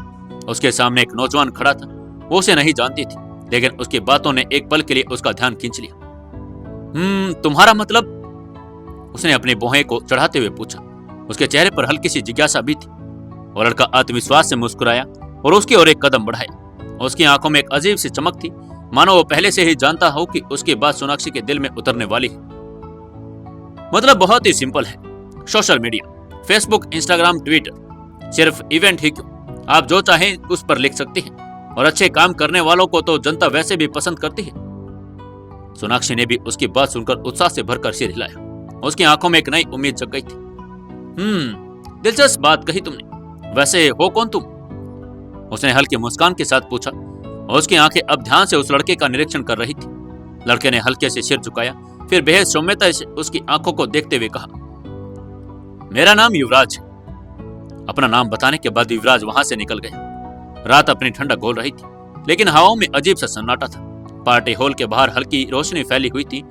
उसके सामने एक नौजवान खड़ा था। वो उसे नहीं जानती थी, लेकिन उसकी बातों ने एक पल के लिए उसका ध्यान खींच लिया। तुम्हारा मतलब? उसने अपनी भौहें को चढ़ाते हुए पूछा। उसके चेहरे पर हल्की सी जिज्ञासा भी थी। और लड़का आत्मविश्वास से मुस्कुराया और उसकी ओर एक कदम बढ़ाया। उसकी आंखों में एक अजीब सी चमक थी, मानो वो पहले से ही जानता हो कि उसकी बात सोनाक्षी के दिल में उतरने वाली है। मतलब बहुत ही सिंपल है। Social media, Facebook, Instagram, Twitter, सिर्फ इवेंट ही क्यों, आप जो चाहें उस पर लिख सकते हैं। और अच्छे काम करने वालों को तो जनता वैसे भी पसंद करती है। सोनाक्षी ने भी उसकी बात सुनकर उत्साह से भरकर सिर हिलाया। उसकी आंखों में एक नई उम्मीद जग गई थी। दिलचस्प बात कही तुमने। वैसे हो कौन तुम? उसने हल्की मुस्कान के साथ पूछा। उसकी आंखें अब ध्यान से उस लड़के का निरीक्षण कर रही थी। लड़के ने हल्के से सिर झुकाया, फिर बेहद सौम्यता से उसकी आंखों को देखते हुए कहा, मेरा नाम युवराज है। अपना नाम बताने के बाद युवराज वहां से निकल गया। रात अपनी ठंडक घोल रही थी, लेकिन हवाओं में अजीब सा सन्नाटा था। पार्टी हॉल के बाहर हल्की रोशनी फैली हुई थी।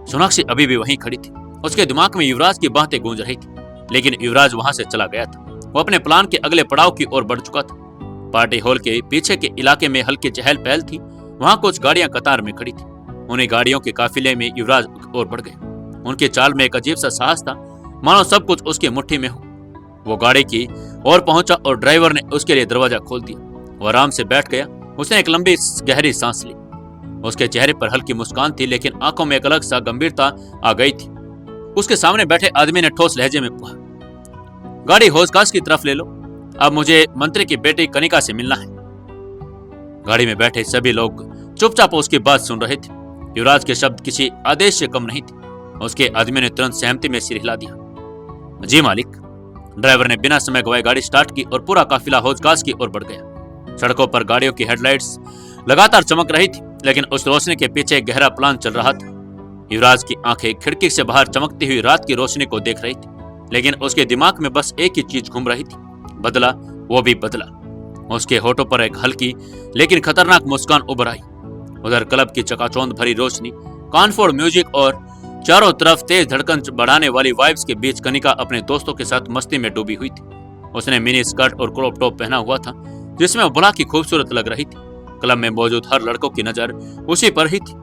सोनाक्षी अभी भी वहीं खड़ी थी। उसके दिमाग में युवराज की बातें गूंज रही थी, लेकिन युवराज वहां से चला गया था। वो अपने प्लान के अगले पड़ाव की ओर बढ़ चुका था। पार्टी हॉल के पीछे के इलाके में हल्की चहल पहल थी। वहां कुछ गाड़ियां कतार में खड़ी थी। उन्हीं गाड़ियों के काफिले में युवराज और बढ़ गए। उनकी चाल में एक अजीब सा साहस था, मानो सब कुछ उसकी मुट्ठी में हो। वो गाड़ी की ओर पहुंचा और ड्राइवर ने उसके लिए दरवाजा खोल दिया। वो आराम से बैठ गया। उसने एक लंबी गहरी सांस ली। उसके चेहरे पर हल्की मुस्कान थी, लेकिन आंखों में एक अलग सा गंभीरता आ गई थी। उसके सामने बैठे आदमी ने ठोस लहजे में कहा, गाड़ी हौजखास की तरफ ले लो, अब मुझे मंत्री की बेटी कनिका से मिलना है। गाड़ी में बैठे सभी लोग चुपचाप उसकी बात सुन रहे थे। युवराज के शब्द किसी आदेश से कम नहीं थे। उसके आदमी ने तुरंत सहमति में सिर हिला दिया। जी मालिक। ड्राइवर ने बिना समय गवाए गाड़ी स्टार्ट की और पूरा काफिला हौजखास की ओर बढ़ गया। सड़कों पर गाड़ियों की हेडलाइट्स लगातार चमक रही थी, लेकिन उस रोशनी के पीछे एक गहरा प्लान चल रहा था। युवराज की आंखें खिड़की से बाहर चमकती हुई रात की रोशनी को देख रही थी, लेकिन उसके दिमाग में बस एक ही चीज घूम रही थी, बदला, वो भी बदला। उसके होठों पर एक हल्की लेकिन खतरनाक मुस्कान उभर आई। उधर क्लब की चकाचौंध भरी रोशनी, कानफोड़ म्यूजिक और चारों तरफ तेज धड़कन बढ़ाने वाली वाइब्स के बीच कनिका अपने दोस्तों के साथ मस्ती में डूबी हुई थी। उसने मिनी स्कर्ट और क्रॉप टॉप पहना हुआ था जिसमें वो बड़ा की खूबसूरत लग रही थी। क्लब में मौजूद हर लड़कों की नजर उसी पर ही थी।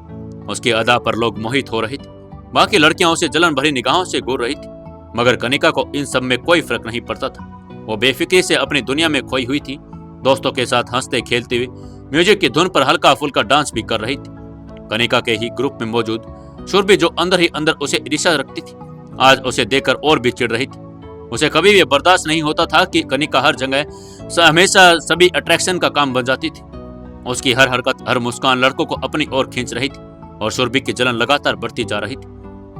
उसकी अदा पर लोग मोहित हो रहे थे। बाकी लड़कियां उसे जलन भरी निगाहों से घूर रही थी, मगर कनिका को इन सब में कोई फर्क नहीं पड़ता था। वो बेफिक्री से अपनी दुनिया में खोई हुई थी, दोस्तों के साथ हंसते खेलते हुए म्यूजिक की धुन पर हल्का फुल्का डांस भी कर रही थी। कनिका के ही ग्रुप में मौजूद सुरभि, जो अंदर ही अंदर उसे ईर्ष्या रखती थी, आज उसे देखकर और भी चिढ़ रही थी। उसे कभी भी बर्दाश्त नहीं होता था कि कनिका हर जगह हमेशा सभी अट्रैक्शन का काम बन जाती थी। उसकी हर हरकत, हर मुस्कान लड़कों को अपनी ओर खींच रही थी और सुरभि की जलन लगातार बढ़ती जा रही थी।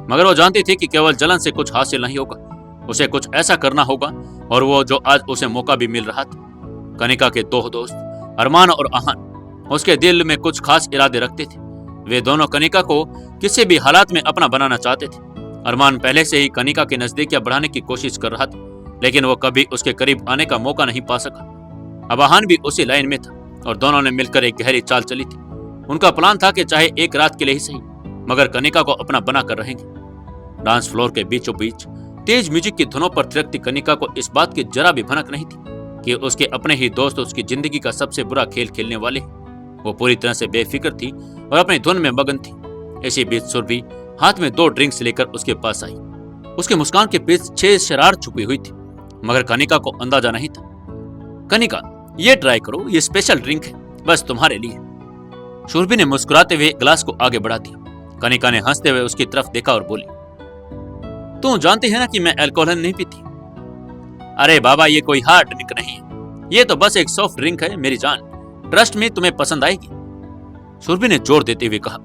मगर वो जानती थी कि केवल जलन से कुछ हासिल नहीं होगा, उसे कुछ ऐसा करना होगा, और वो जो आज उसे मौका भी मिल रहा था। कनिका के दो दोस्त अरमान और आहान उसके दिल में कुछ खास इरादे रखते थे। वे दोनों कनिका को किसी भी हालात में अपना बनाना चाहते थे। अरमान पहले से ही कनिका की नजदीकियां बढ़ाने की कोशिश कर रहा था, लेकिन वो कभी उसके करीब आने का मौका नहीं पा सका। अब आहान भी उसी लाइन में था और दोनों ने मिलकर एक गहरी चाल चली थी। उनका प्लान था कि चाहे एक रात के लिए ही सही, मगर कनिका को अपना बना कर रहेंगे। डांस फ्लोर के बीचों बीच तेज म्यूजिक की धुनों पर थिरकती कनिका को इस बात की जरा भी भनक नहीं थी कि उसके अपने ही दोस्त उसकी जिंदगी का सबसे बुरा खेल खेलने वाले। वो पूरी तरह से बेफिक्र थी और अपनी धुन में मगन थी। इसी बीच सुरभि हाथ में 2 ड्रिंक्स लेकर उसके पास आई। उसके मुस्कान के पीछे शरारत छुपी हुई थी, मगर कनिका को अंदाजा नहीं था। कनिका, ये ट्राई करो, ये स्पेशल ड्रिंक है, बस तुम्हारे लिए। सुरभि ने मुस्कुराते हुए ग्लास को आगे बढ़ा दिया। कनिका ने हंसते हुए उसकी तरफ देखा और बोली, तुम जानते हैं ना कि मैं अल्कोहल नहीं पीती। अरे बाबा, ये कोई हार्ड ड्रिंक नहीं है, ये तो बस एक सॉफ्ट ड्रिंक है मेरी जान। ट्रस्ट में तुम्हें पसंद आएगी, सुरभि ने जोर देते हुए कहा।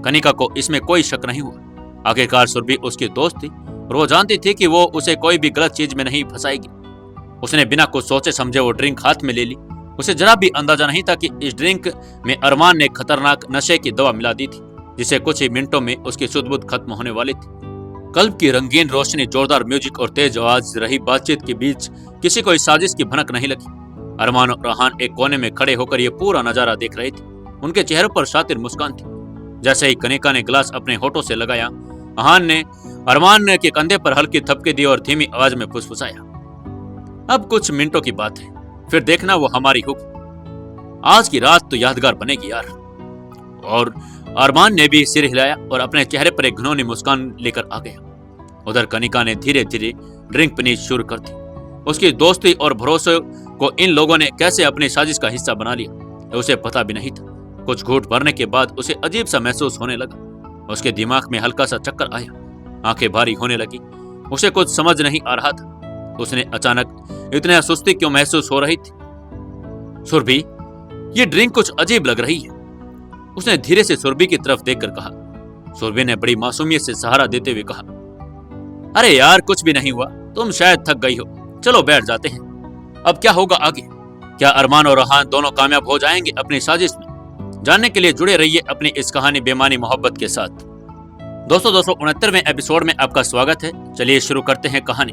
कनिका को इसमें कोई शक नहीं हुआ। आखिरकार सुरभि उसकी दोस्त थी और वो जानती थी कि वो उसे कोई भी गलत चीज में नहीं फंसाएगी। उसने बिना कुछ सोचे समझे वो ड्रिंक हाथ में ले ली। उसे जरा भी अंदाजा नहीं था कि इस ड्रिंक में अरमान ने खतरनाक नशे की दवा मिला दी थी, जिसे कुछ ही मिनटों में उसकी सुध-बुध खत्म होने वाली थी। क्लब की रंगीन रोशनी, जोरदार म्यूजिक और तेज आवाज रही बातचीत के बीच किसी को इस साजिश की भनक नहीं लगी। अरमान और रहान एक कोने में खड़े होकर यह पूरा नजारा देख रहे थे। उनके चेहरों पर शातिर मुस्कान थी। जैसे ही कनिका ने ग्लास अपने होठों से लगाया, अहान ने अरमान के कंधे पर हल्की थपकी दी और धीमी आवाज में फुसफुसाया, अब कुछ मिनटों की बात है, फिर देखना वो हमारी होगी। आज की रात तो यादगार बनेगी यार। और अरमान ने भी सिर हिलाया और अपने चेहरे पर एक घिनौनी मुस्कान लेकर आ गया। उधर कनिका ने धीरे धीरे ड्रिंक पीनी शुरू कर दी। उसकी दोस्ती और भरोसे को इन लोगों ने कैसे अपनी साजिश का हिस्सा बना लिया, उसे पता भी नहीं था। कुछ घूंट भरने के बाद उसे अजीब सा महसूस होने लगा। उसके दिमाग में हल्का सा चक्कर आया, आंखें भारी होने लगी। उसे कुछ समझ नहीं आ रहा था। उसने अचानक इतनी सुस्ती क्यों महसूस हो रही थी। सुरभि, ये ड्रिंक कुछ अजीब लग रही है, उसने धीरे से सुरभि की तरफ देखकर कहा। सुरभि ने बड़ी मासूमियत से सहारा देते हुए कहा, अरे यार कुछ भी नहीं हुआ, तुम शायद थक गई हो, चलो बैठ जाते हैं। अब क्या होगा आगे? क्या अरमान और रहान दोनों कामयाब हो जाएंगे अपनी साजिश में? जानने के लिए जुड़े रहिए अपनी इस कहानी बेमानी मोहब्बत के साथ। दोस्तों 269वें एपिसोड में आपका स्वागत है। चलिए शुरू करते हैं कहानी।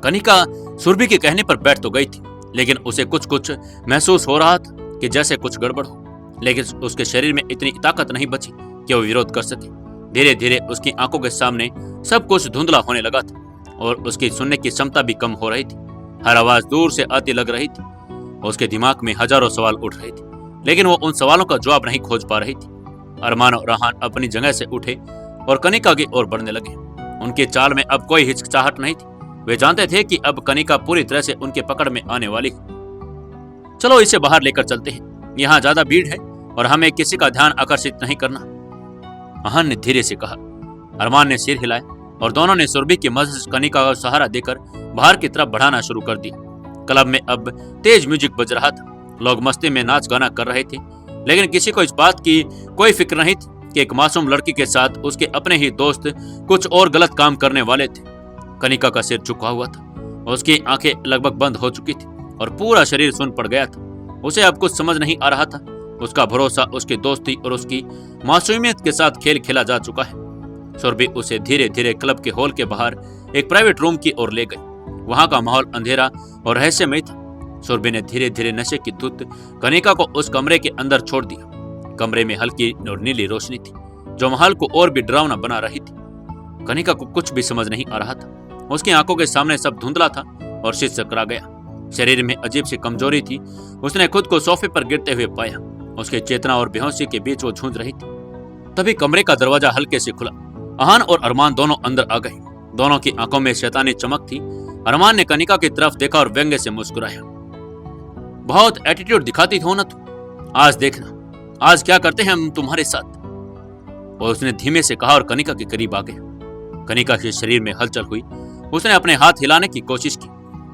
कनिका सुरभि के कहने पर बैठ तो गई थी, लेकिन उसे कुछ कुछ महसूस हो रहा था कि जैसे कुछ गड़बड़ हो, लेकिन उसके शरीर में इतनी ताकत नहीं बची कि वो विरोध कर सके। धीरे धीरे उसकी आंखों के सामने सब कुछ धुंधला होने लगा था और उसकी सुनने की क्षमता भी कम हो रही थी। हर आवाज दूर से आती लग रही थी। उसके दिमाग में हजारों सवाल उठ रहे थे, लेकिन वो उन सवालों का जवाब नहीं खोज पा रही थी। अरमान और रहान अपनी जगह से उठे और कनिका की ओर बढ़ने लगे। उनकी चाल में अब कोई हिचकिचाहट नहीं थी। वे जानते थे कि अब कनिका पूरी तरह से उनके पकड़ में आने वाली है। चलो इसे बाहर लेकर चलते हैं, यहाँ ज्यादा भीड़ है और हमें किसी का ध्यान आकर्षित नहीं करना, अहान ने धीरे से कहा। अरमान ने सिर हिलाया और दोनों ने सुरभि की मदद से कनिका का सहारा देकर बाहर की तरफ बढ़ाना शुरू कर दिया। क्लब में अब तेज म्यूजिक बज रहा था। लोग मस्ती में नाच गाना कर रहे थे, लेकिन किसी को इस बात की कोई फिक्र नहीं थी कि एक मासूम लड़की के साथ उसके अपने ही दोस्त कुछ और गलत काम करने वाले थे। कनिका का सिर झुका हुआ था, उसकी आंखें लगभग बंद हो चुकी थी और पूरा शरीर सुन्न पड़ गया था। उसे अब कुछ समझ नहीं आ रहा था। उसका भरोसा, उसकी दोस्ती और उसकी मासूमियत के साथ खेल खेला जा चुका है। सुरभि उसे धीरे धीरे क्लब के हॉल के बाहर एक प्राइवेट रूम की ओर ले गई। वहां का माहौल अंधेरा और रहस्यमय था। सुरभि ने धीरे धीरे नशे की धुत कनिका को उस कमरे के अंदर छोड़ दिया। कमरे में हल्की और नीली रोशनी थी जो महल को और भी डरावना बना रही थी। कनिका को कुछ भी समझ नहीं आ रहा था। उसकी आंखों के सामने सब धुंधला था और शीश चकरा गया। शरीर में अजीब सी कमजोरी थी। उसने खुद को सोफे पर गिरते हुए पाया। उसके चेतना और बेहोशी के बीच वो झूंझ रही थी। तभी कमरे का दरवाजा हल्के से खुला। अहान और अरमान दोनों अंदर आ गए। दोनों की आंखों में शैतानी चमक थी। अरमान ने कनिका की तरफ देखा और व्यंग्य से मुस्कुराया। बहुत एटीट्यूड दिखाती हो ना तू, आज देखना आज क्या करते हैं हम तुम्हारे साथ। और उसने धीमे से कहा और कनिका के करीब आ गया। कनिका के शरीर में हलचल हुई। उसने अपने हाथ हिलाने की कोशिश की,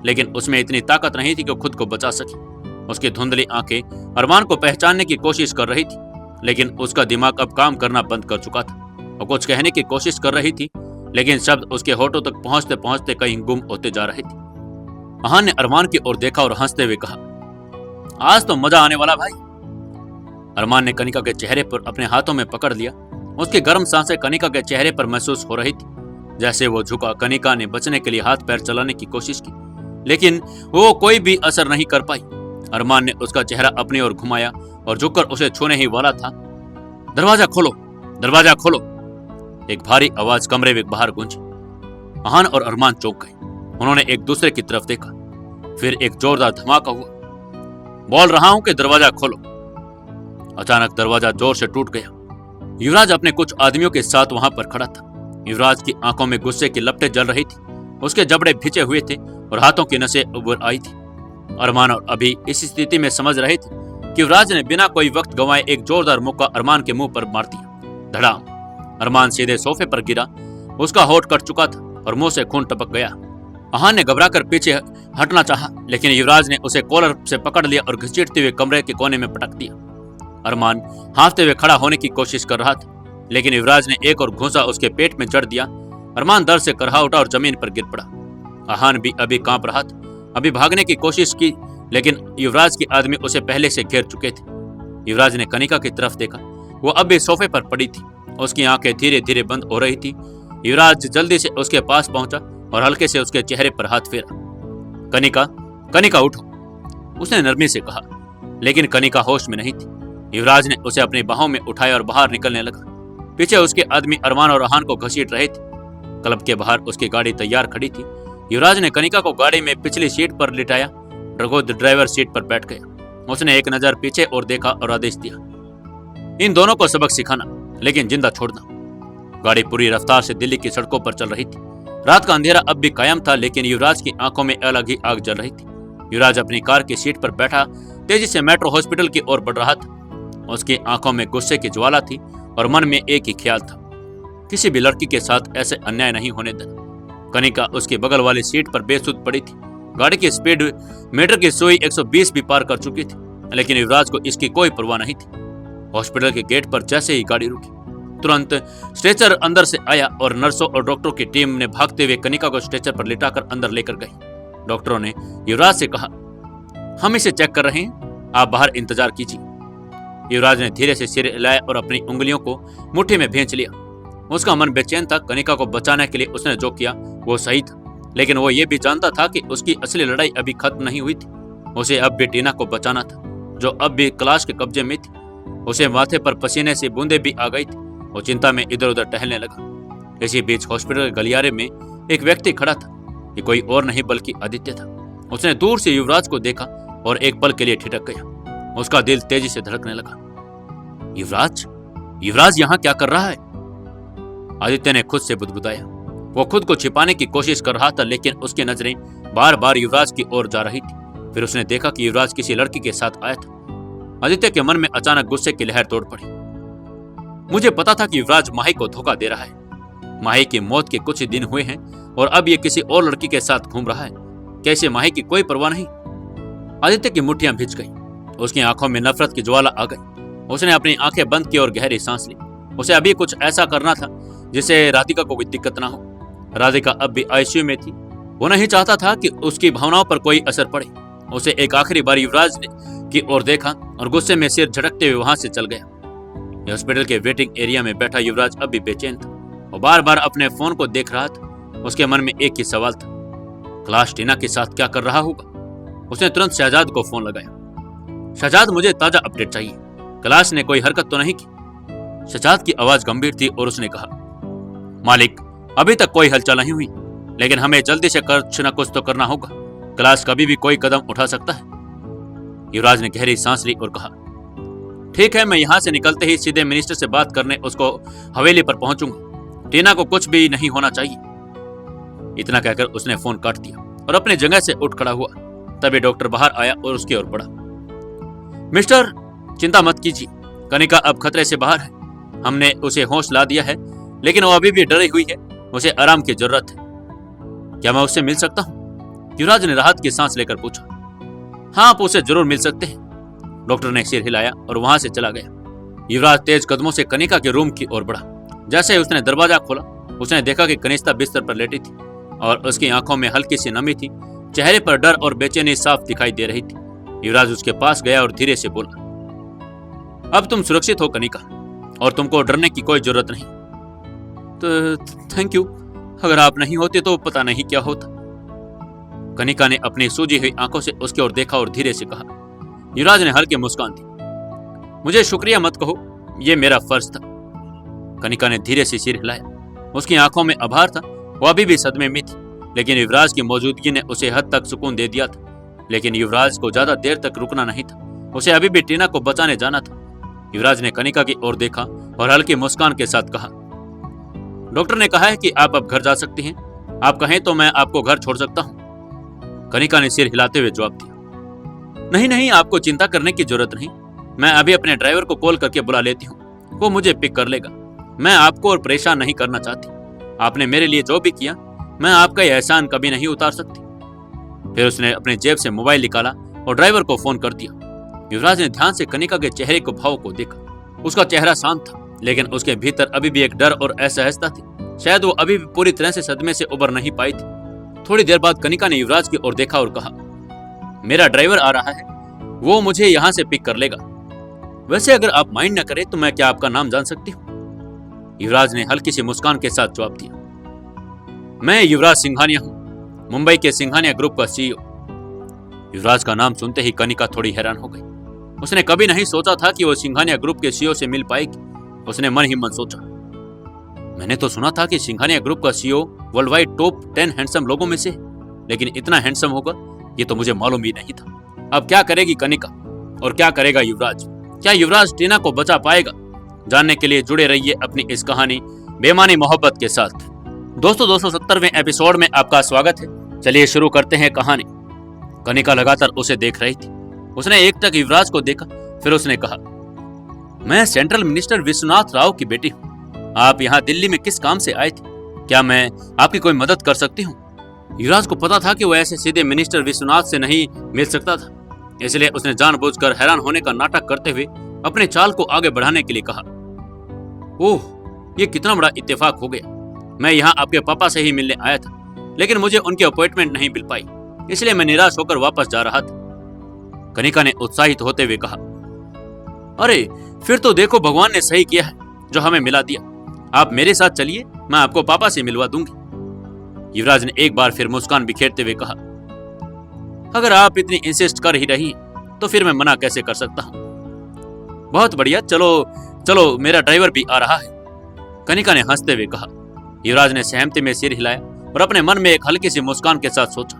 लेकिन उसमें इतनी ताकत नहीं थी कि खुद को बचा सके। उसकी धुंधली आंखें अरमान को पहचानने की कोशिश कर रही थी, लेकिन उसका दिमाग अब काम करना बंद कर चुका था। वो कुछ कहने की कोशिश कर रही थी, लेकिन शब्द उसके होठों तक पहुंचते पहुंचते कहीं गुम होते जा रहे थे। अहान ने अरमान की ओर देखा और हंसते हुए कहा, आज तो मजा आने वाला भाई। अरमान ने कनिका के चेहरे पर अपने हाथों में पकड़ लिया। उसकी गर्म सांसें कनिका के चेहरे पर महसूस हो रही थी। जैसे वो झुका, कनिका ने बचने के लिए हाथ पैर चलाने की कोशिश की, लेकिन वो कोई भी असर नहीं कर पाई। अरमान ने उसका चेहरा अपनी ओर घुमाया और झुककर उसे छूने ही वाला था। दरवाजा खोलो, दरवाजा खोलो। एक भारी आवाज कमरे में बाहर गूंजी। अहान और अरमान चौंक गए। उन्होंने एक दूसरे की तरफ देखा। फिर एक जोरदार धमाका हुआ। बोल रहा हूं कि दरवाजा खोलो। अचानक दरवाजा जोर से टूट गया। युवराज अपने कुछ आदमियों के साथ वहां पर खड़ा था। युवराज की आंखों में गुस्से की लपटें जल रही थी। उसके जबड़े भिंचे हुए थे और हाथों की नसें उभर आई थी। अरमान और अभी इस स्थिति में समझ रहे थे कि युवराज ने बिना कोई वक्त गंवाए एक जोरदार मुक्का अरमान के मुंह पर मार दिया। धड़ाम। अरमान सीधे सोफे पर गिरा। उसका होठ कट चुका था और मुंह से खून टपक गया। अहान ने घबराकर पीछे हटना चाहा, लेकिन युवराज ने उसे कॉलर से पकड़ लिया और घसीटते हुए कमरे के कोने में पटक दिया। अरमान हांफते हुए खड़ा होने की कोशिश कर रहा था, लेकिन युवराज ने एक और घूंसा उसके पेट में जड़ दिया। अरमान दर्द से करहा उठा और जमीन पर गिर पड़ा। अहान भी अभी कांप रहा था। अभी भागने की कोशिश की, लेकिन युवराज के आदमी उसे पहले से घेर चुके थे। युवराज ने कनिका की तरफ देखा। वो अब भी सोफे पर पड़ी थी। उसकी आंखें धीरे धीरे बंद हो रही थी। युवराज जल्दी से उसके पास पहुंचा और हल्के से उसके चेहरे पर हाथ फेरा। कनिका, कनिका उठो, उसने नरमी से कहा, लेकिन कनिका होश में नहीं थी। युवराज ने उसे अपनी बाहों में उठाया और बाहर निकलने लगा। पीछे उसके आदमी अरमान और अहान को घसीट रहे थे। क्लब के बाहर उसकी गाड़ी तैयार खड़ी थी। युवराज ने कनिका को गाड़ी में पिछली सीट पर लिटाया। रघुद ड्राइवर सीट पर बैठ गया। उसने एक नजर पीछे और देखा और आदेश दिया, इन दोनों को सबक सिखाना, लेकिन जिंदा छोड़ना। गाड़ी पूरी रफ्तार से दिल्ली की सड़कों पर चल रही थी। रात का अंधेरा अब भी कायम था, लेकिन युवराज की आंखों में अलग ही आग जल रही थी। युवराज अपनी कार की सीट पर बैठा तेजी से मेट्रो हॉस्पिटल की ओर बढ़ रहा था। उसकी आंखों में गुस्से की ज्वाला थी और मन में एक ही ख्याल था, किसी भी लड़की के साथ ऐसे अन्याय नहीं होने देना। कनिका उसकी बगल वाली सीट पर बेसुध पड़ी थी। गाड़ी की स्पीड मीटर की सुई 120 भी पार कर चुकी थी, लेकिन युवराज को इसकी कोई परवाह नहीं थी। हॉस्पिटल के गेट पर जैसे ही गाड़ी रुकी, तुरंत स्ट्रेचर अंदर से आया और नर्सों और डॉक्टरों की टीम ने भागते हुए कनिका को स्ट्रेचर पर लिटाकर अंदर लेकर गई। डॉक्टरों ने युवराज से कहा, हम इसे चेक कर रहे हैं, आप बाहर इंतजार कीजिए। युवराज ने धीरे से सिर हिलाया और अपनी उंगलियों को मुट्ठी में भींच लिया। उसका मन बेचैन था। कनिका को बचाने के लिए उसने जो किया वो सही था, लेकिन वो ये भी जानता था कि उसकी असली लड़ाई अभी खत्म नहीं हुई थी। उसे अब भी टीना को बचाना था, जो अब भी क्लाश के कब्जे में थी। उसे माथे पर पसीने से बूंदे भी आ गई थी। वो चिंता में इधर उधर टहलने लगा। इसी बीच हॉस्पिटल के गलियारे में एक व्यक्ति खड़ा था। ये कोई और नहीं बल्कि आदित्य था। उसने दूर से युवराज को देखा और एक पल के लिए ठिठक गया। उसका दिल तेजी से धड़कने लगा। युवराज, युवराज यहाँ क्या कर रहा है? आदित्य ने खुद से बुदबुदाया। वो खुद को छिपाने की कोशिश कर रहा था, लेकिन उसकी नजरें बार बार युवराज की ओर जा रही थी। फिर उसने देखा कि युवराज किसी लड़की के साथ आया था। आदित्य के मन में अचानक गुस्से की लहर तोड़ पड़ी। मुझे पता था कि युवराज माही को धोखा दे रहा है। माही की मौत के कुछ ही दिन हुए हैं और अब ये किसी और लड़की के साथ घूम रहा है। कैसे माही की कोई परवाह नहीं? आदित्य की मुट्ठियां भिज गईं। उसकी आंखों में नफरत की ज्वाला आ गई। उसने अपनी आंखें बंद की और गहरी सांस ली। उसे अभी कुछ ऐसा करना था जिससे राधिका को कोई दिक्कत ना हो। राधिका अब भी आईसीयू में थी। वो नहीं चाहता था कि उसकी भावनाओं पर कोई असर पड़े। उसे एक आखिरी बार युवराज की ओर देखा और गुस्से में सिर झटकते हुए वहां से चल गया। हॉस्पिटल के वेटिंग एरिया में बैठा युवराज अब भी बेचैन था। वो बार बार अपने फोन को देख रहा था। उसके मन में एक ही सवाल था, क्लाश टीना के साथ क्या कर रहा होगा? उसने तुरंत शहजाद को फोन लगाया। शहजाद, मुझे ताजा अपडेट चाहिए। कैलाश ने कोई हरकत तो नहीं की? शहजाद की आवाज गंभीर थी और उसने कहा, मालिक, अभी तक कोई हलचल नहीं हुई, लेकिन हमें जल्दी से कुछ न कुछ तो करना होगा। कैलाश कभी भी कोई कदम उठा सकता है। युवराज ने गहरी सांस ली और कहा, ठीक है, मैं यहाँ से निकलते ही सीधे मिनिस्टर से बात करने उसको हवेली पर पहुंचूंगा। टीना को कुछ भी नहीं होना चाहिए। इतना कहकर उसने फोन काट दिया और अपनी जगह से उठ खड़ा हुआ। तभी डॉक्टर बाहर आया और उसकी ओर बढ़ा। मिस्टर, चिंता मत कीजिए, कनिका अब खतरे से बाहर है। हमने उसे होश ला दिया है, लेकिन वो अभी भी डरी हुई है। उसे आराम की जरूरत है। क्या मैं उससे मिल सकता हूँ? युवराज ने राहत की सांस लेकर पूछा। हाँ, आप उसे जरूर मिल सकते हैं। डॉक्टर ने सिर हिलाया और वहां से चला गया। युवराज तेज कदमों से कनिका के रूम की ओर बढ़ा। जैसे ही उसने दरवाजा खोला, उसने देखा कि कनिष्ठा बिस्तर पर लेटी थी और उसकी आंखों में हल्की सी नमी थी। चेहरे पर डर और बेचैनी साफ दिखाई दे रही थी। युवराज उसके पास गया और धीरे से बोला, अब तुम सुरक्षित हो कनिका, और तुमको डरने की कोई जरूरत नहीं। तो थैंक यू, अगर आप नहीं होते तो पता नहीं क्या होता। कनिका ने अपनी सूजी हुई आंखों से उसकी ओर देखा और धीरे से कहा। युवराज ने हल्की मुस्कान दी। मुझे शुक्रिया मत कहो, यह मेरा फर्ज था। कनिका ने धीरे से सिर हिलाया। उसकी आंखों में आभार था। वो अभी भी सदमे में थी, लेकिन युवराज की मौजूदगी ने उसे हद तक सुकून दे दिया था। लेकिन युवराज को ज्यादा देर तक रुकना नहीं था। उसे अभी भी टीना को बचाने जाना था। युवराज ने कनिका की ओर देखा और हल्की मुस्कान के साथ कहा, डॉक्टर ने कहा है कि आप अब घर जा सकती हैं। आप कहें तो मैं आपको घर छोड़ सकता हूं। कनिका ने सिर हिलाते हुए जवाब दिया, नहीं नहीं, आपको चिंता करने की जरूरत नहीं। मैं अभी अपने ड्राइवर को कॉल करके बुला लेती हूँ, वो मुझे पिक कर लेगा। मैं आपको और परेशान नहीं करना चाहती। आपने मेरे लिए जो भी किया, मैं आपका यह एहसान कभी नहीं उतार सकती। फिर उसने अपने जेब से मोबाइल निकाला और ड्राइवर को फोन कर दिया। युवराज ने ध्यान से कनिका के चेहरे को भाव को देखा। उसका चेहरा शांत था, लेकिन उसके भीतर अभी भी एक डर और असहजता थी। शायद वो अभी भी पूरी तरह से सदमे से उबर नहीं पाई थी। थोड़ी देर बाद कनिका ने युवराज की ओर देखा और कहा, मेरा ड्राइवर आ रहा है, वो मुझे यहाँ से पिक कर लेगा। वैसे अगर आप माइंड न करें तो मैं क्या आपका नाम जान सकती हूँ? युवराज ने हल्की सी मुस्कान के साथ जवाब दिया, मैं युवराज सिंघानिया हूँ, मुंबई के सिंघानिया ग्रुप का सीईओ। युवराज का नाम सुनते ही कनिका थोड़ी हैरान हो गई। उसने कभी नहीं सोचा था कि वो सिंघानिया ग्रुप के सीईओ से मिल पाएगी। उसने मन ही मन सोचा, मैंने तो सुना था कि सिंघानिया ग्रुप का CEO world wide top 10 handsome लोगों में से, लेकिन इतना हैंडसम होगा ये तो मुझे मालूम ही नहीं था। अब क्या करेगी कनिका और क्या करेगा युवराज? क्या युवराज टीना को बचा पाएगा? जानने के लिए जुड़े रहिए अपनी इस कहानी बेमानी मोहब्बत के साथ। दोस्तों, 270वें एपिसोड में आपका स्वागत है। चलिए शुरू करते हैं कहानी। कनिका लगातार उसे देख रही थी। उसने एक टक युवराज को देखा, फिर उसने कहा, मैं सेंट्रल मिनिस्टर विश्वनाथ राव की बेटी हूँ। आप यहाँ दिल्ली में किस काम से आए थे? क्या मैं आपकी कोई मदद कर सकती हूँ? युवराज को पता था कि वो ऐसे सीधे मिनिस्टर विश्वनाथ से नहीं मिल सकता था, इसलिए उसने जानबूझकर हैरान होने का नाटक करते हुए अपने चाल को आगे बढ़ाने के लिए कहा, ओह, ये कितना बड़ा इत्तेफाक हो गया। मैं यहाँ आपके पापा से ही मिलने आया था, लेकिन मुझे उनकी अपॉइंटमेंट नहीं मिल पाई, इसलिए मैं निराश होकर वापस जा रहा था। कनिका ने उत्साहित होते हुए कहा, अरे फिर तो देखो, भगवान ने सही किया है जो हमें मिला दिया। आप मेरे साथ चलिए, मैं आपको पापा से मिलवा दूंगी। युवराज ने एक बार फिर मुस्कान बिखेरते हुए कहा, अगर आप इतनी इंसिस्ट कर ही रही तो फिर मैं मना कैसे कर सकता हूँ। बहुत बढ़िया, चलो चलो, मेरा ड्राइवर भी आ रहा है, कनिका ने हंसते हुए कहा। युवराज ने सहमति में सिर हिलाया और अपने मन में एक हल्की सी मुस्कान के साथ सोचा,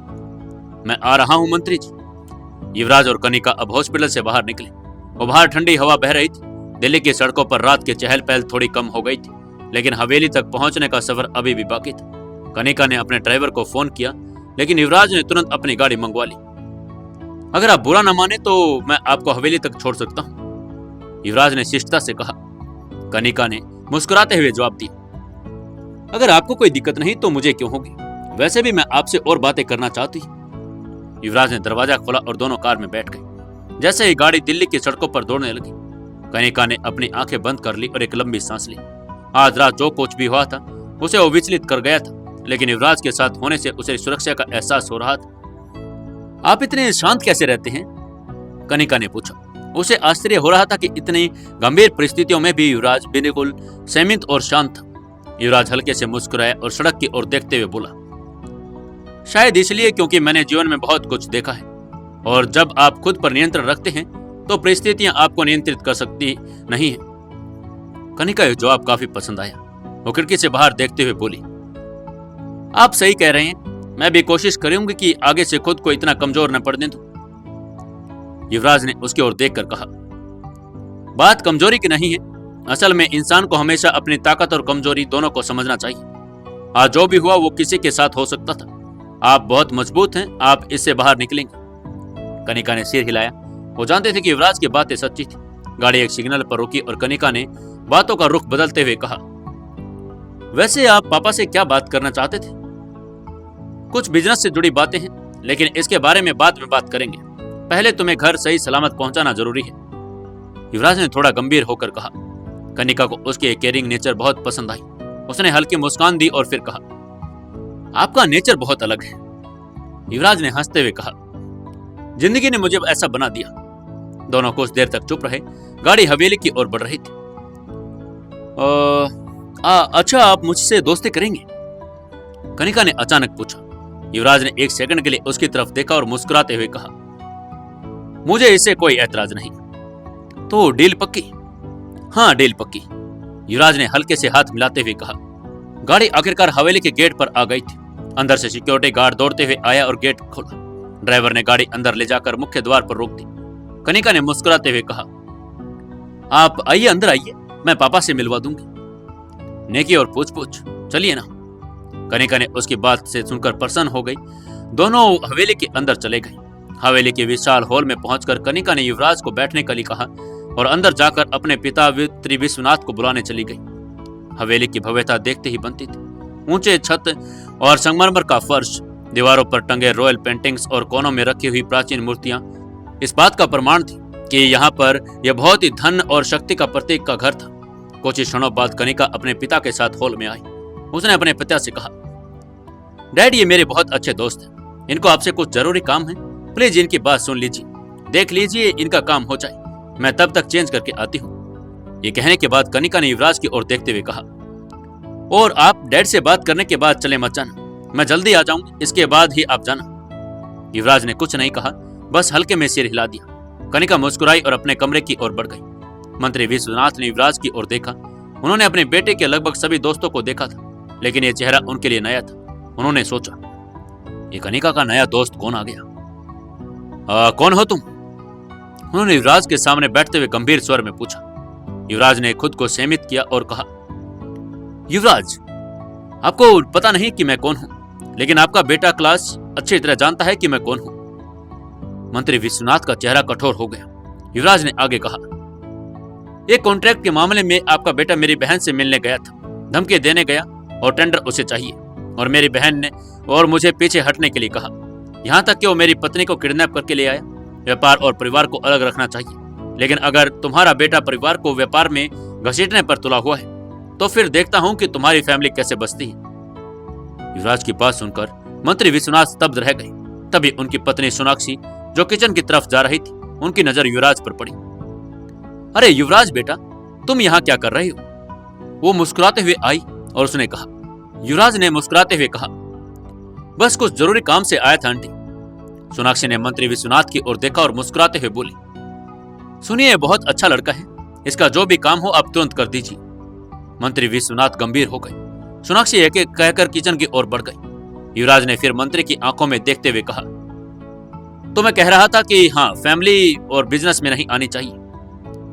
मैं आ रहा हूँ मंत्री जी। युवराज और कनिका अब हॉस्पिटल से बाहर निकले। वो बाहर ठंडी हवा बह रही थी। दिल्ली की सड़कों पर रात की चहल पहल थोड़ी कम हो गई थी, लेकिन हवेली तक पहुंचने का सफर अभी भी बाकी था। कनिका ने अपने ड्राइवर को फोन किया, लेकिन युवराज ने तुरंत अपनी गाड़ी मंगवा ली। अगर आप बुरा न माने तो मैं आपको हवेली तक छोड़ सकता हूँ, युवराज ने शिष्टता से कहा। कनिका ने मुस्कुराते हुए जवाब दिया, अगर आपको कोई दिक्कत नहीं तो मुझे क्यों होगी, वैसे भी मैं आपसे और बातें करना चाहती। युवराज ने दरवाजा खोला और दोनों कार में बैठ गए। जैसे ही गाड़ी दिल्ली की सड़कों पर दौड़ने लगी, कनिका ने अपनी आंखें बंद कर ली और एक लंबी सांस ली। आज रात जो कुछ भी हुआ था उसे वो विचलित कर गया था, लेकिन युवराज के साथ होने से उसे सुरक्षा का एहसास हो रहा था। आप इतने शांत कैसे रहते हैं? कनिका ने पूछा। उसे आश्चर्य हो रहा था कि इतनी गंभीर परिस्थितियों में भी युवराज बिल्कुल संयमित और शांत था। युवराज हल्के से मुस्कुराया और सड़क की ओर देखते हुए बोला, शायद इसलिए क्योंकि मैंने जीवन में बहुत कुछ देखा है। और जब आप खुद पर नियंत्रण रखते हैं तो परिस्थितियां आपको नियंत्रित कर सकती नहीं है। कनिका यह जवाब काफी पसंद आया। वो खिड़की से बाहर देखते हुए बोली, आप सही कह रहे हैं, मैं भी कोशिश करूंगी कि आगे से खुद को इतना कमजोर न पड़ने दूं। युवराज ने उसकी ओर देखकर कहा, बात कमजोरी की नहीं है, असल में इंसान को हमेशा अपनी ताकत और कमजोरी दोनों को समझना चाहिए। आज जो भी हुआ वो किसी के साथ हो सकता था। आप बहुत मजबूत हैं, आप इससे बाहर निकलेंगे। कनिका ने सिर हिलाया। वो जानते थे कि युवराज की बातें सच्ची थी। गाड़ी एक सिग्नल पर रुकी और कनिका ने बातों का रुख बदलते हुए कहा, वैसे आप पापा से क्या बात करना चाहते थे? कुछ बिजनेस से जुड़ी बातें हैं, लेकिन इसके बारे में बाद में बात करेंगे। पहले तुम्हें घर सही सलामत पहुंचाना जरूरी है। युवराज ने थोड़ा गंभीर होकर कहा। कनिका को उसके केयरिंग नेचर बहुत पसंद आई। उसने हल्की मुस्कान दी और फिर कहा, आपका नेचर बहुत अलग है। युवराज ने हंसते हुए कहा, जिंदगी ने मुझे ऐसा बना दिया। दोनों कुछ देर तक चुप रहे। गाड़ी हवेली की ओर बढ़ रही थी। अच्छा, आप मुझसे दोस्ती करेंगे? कनिका ने अचानक पूछा। युवराज ने एक सेकंड के लिए उसकी तरफ देखा और मुस्कुराते हुए कहा, मुझे इससे कोई ऐतराज नहीं। तो डील पक्की? हाँ, डील पक्की। युवराज ने हल्के से हाथ मिलाते हुए कहा। गाड़ी आखिरकार हवेली के गेट पर आ गई थी। अंदर से सिक्योरिटी गार्ड दौड़ते हुए आया और गेट खोला। ड्राइवर ने गाड़ी अंदर ले जाकर मुख्य द्वार पर रोक दी। कनिका ने मुस्कुराते हुए कहा, आप आइए, अंदर आइए, मैं पापा से मिलवा दूंगी। नेकी और पूछ चलिए ना। कनिका ने उसकी बात से सुनकर प्रसन्न हो गई। दोनों हवेली के अंदर चले गए। हवेली के विशाल हॉल में पहुंचकर कनिका ने युवराज को बैठने के लिए कहा और अंदर जाकर अपने पिता त्रि विश्वनाथ को बुलाने चली गई। हवेली की भव्यता देखते ही बनती थी। ऊंचे छत और संगमरमर का फर्श, दीवारों पर टंगे रॉयल पेंटिंग्स और कोनों में रखी हुई प्राचीन मूर्तियां इस बात का प्रमाण थी कि यहाँ पर यह बहुत ही धन और शक्ति का प्रतीक का घर था। कुछ ही क्षणों बाद कनिका अपने पिता के साथ हॉल में आई। उसने अपने पिता से कहा, डैड, ये मेरे बहुत अच्छे दोस्त हैं। इनको आपसे कुछ जरूरी काम है। प्लीज इनकी बात सुन लीजिए, देख लीजिए इनका काम हो जाए। मैं तब तक चेंज करके आती हूँ। ये कहने के बाद कनिका ने युवराज की ओर देखते हुए कहा, और आप डैड से बात करने के बाद चले मत जाना, मैं जल्दी आ जाऊंगी, इसके बाद ही आप जाना। युवराज ने कुछ नहीं कहा, बस हल्के में सिर हिला दिया। कनिका मुस्कुराई और अपने कमरे की ओर बढ़ गई। मंत्री विश्वनाथ ने युवराज की ओर देखा। उन्होंने अपने बेटे के लगभग सभी दोस्तों को देखा था, लेकिन यह चेहरा उनके लिए नया था। उन्होंने सोचा, ये कनिका का नया दोस्त कौन आ गया? कौन हो तुम? उन्होंने युवराज के सामने बैठते हुए गंभीर स्वर में पूछा। युवराज ने खुद को सीमित किया और कहा, युवराज, आपको पता नहीं कि मैं कौन हूं, लेकिन आपका बेटा क्लास अच्छी तरह जानता है कि मैं कौन हूं। मंत्री विश्वनाथ का चेहरा कठोर हो गया। युवराज ने आगे कहा, एक कॉन्ट्रैक्ट के मामले में आपका बेटा मेरी बहन से मिलने गया था, धमकी देने गया और टेंडर उसे चाहिए, और मेरी बहन ने और मुझे पीछे हटने के लिए कहा। यहाँ तक कि वो मेरी पत्नी को किडनैप करके ले आया। व्यापार और परिवार को अलग रखना चाहिए, लेकिन अगर तुम्हारा बेटा परिवार को व्यापार में घसीटने पर तुला हुआ है तो फिर देखता हूं कि तुम्हारी फैमिली कैसे बचती है। युवराज की बात सुनकर मंत्री विश्वनाथ स्तब्ध रह गए। तभी उनकी पत्नी सोनाक्षी, जो किचन की तरफ जा रही थी, उनकी नजर युवराज पर पड़ी। अरे युवराज बेटा, तुम यहाँ क्या कर रहे हो? वो मुस्कुराते हुए आई और उसने कहा। युवराज ने मुस्कुराते हुए कहा, बस कुछ जरूरी काम से आया था आंटी। सोनाक्षी ने मंत्री विश्वनाथ की ओर देखा और मुस्कुराते हुए बोली, सुनिए, बहुत अच्छा लड़का है, इसका जो भी काम हो आप तुरंत कर दीजिए। मंत्री विश्वनाथ गंभीर हो गए। सोनाक्षी एक एक कहकर किचन की ओर बढ़ गई। युवराज ने फिर मंत्री की आंखों में देखते हुए कहा, तो मैं कह रहा था कि हाँ, फैमिली और बिजनेस में नहीं आनी चाहिए।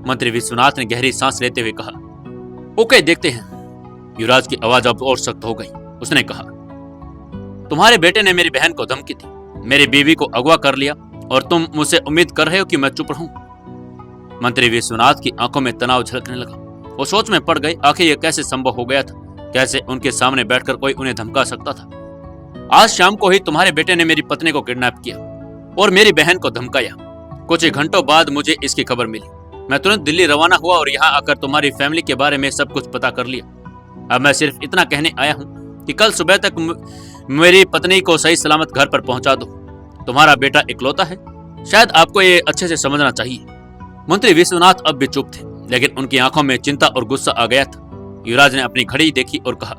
मंत्री विश्वनाथ ने गहरी सांस लेते हुए कहा, ओके, देखते हैं। युवराज की आवाज अब और सख्त हो गई। उसने कहा, तुम्हारे बेटे ने मेरी बहन को धमकी दी, मेरी बीवी को अगवा कर लिया, और तुम मुझसे उम्मीद कर रहे हो कि मैं चुप रहूं? मंत्री विश्वनाथ की आंखों में तनाव झलकने लगा। वो सोच में पड़ गए, आखिर यह कैसे संभव हो गया था? कैसे उनके सामने बैठकर कोई उन्हें धमका सकता था? आज शाम को ही तुम्हारे बेटे ने मेरी पत्नी को किडनैप किया और मेरी बहन को धमकाया। कुछ ही घंटों बाद मुझे इसकी खबर मिली। मैं तुरंत दिल्ली रवाना हुआ और यहाँ आकर तुम्हारी फैमिली के बारे में सब कुछ पता कर लिया। अब मैं सिर्फ इतना कहने आया हूँ कि कल सुबह तक मेरी पत्नी को सही सलामत घर पर पहुंचा दो। तुम्हारा बेटा इकलौता है, शायद आपको ये अच्छे से समझना चाहिए। मंत्री विश्वनाथ अब भी चुप थे, लेकिन उनकी आंखों में चिंता और गुस्सा आ गया था। युवराज ने अपनी घड़ी देखी और कहा,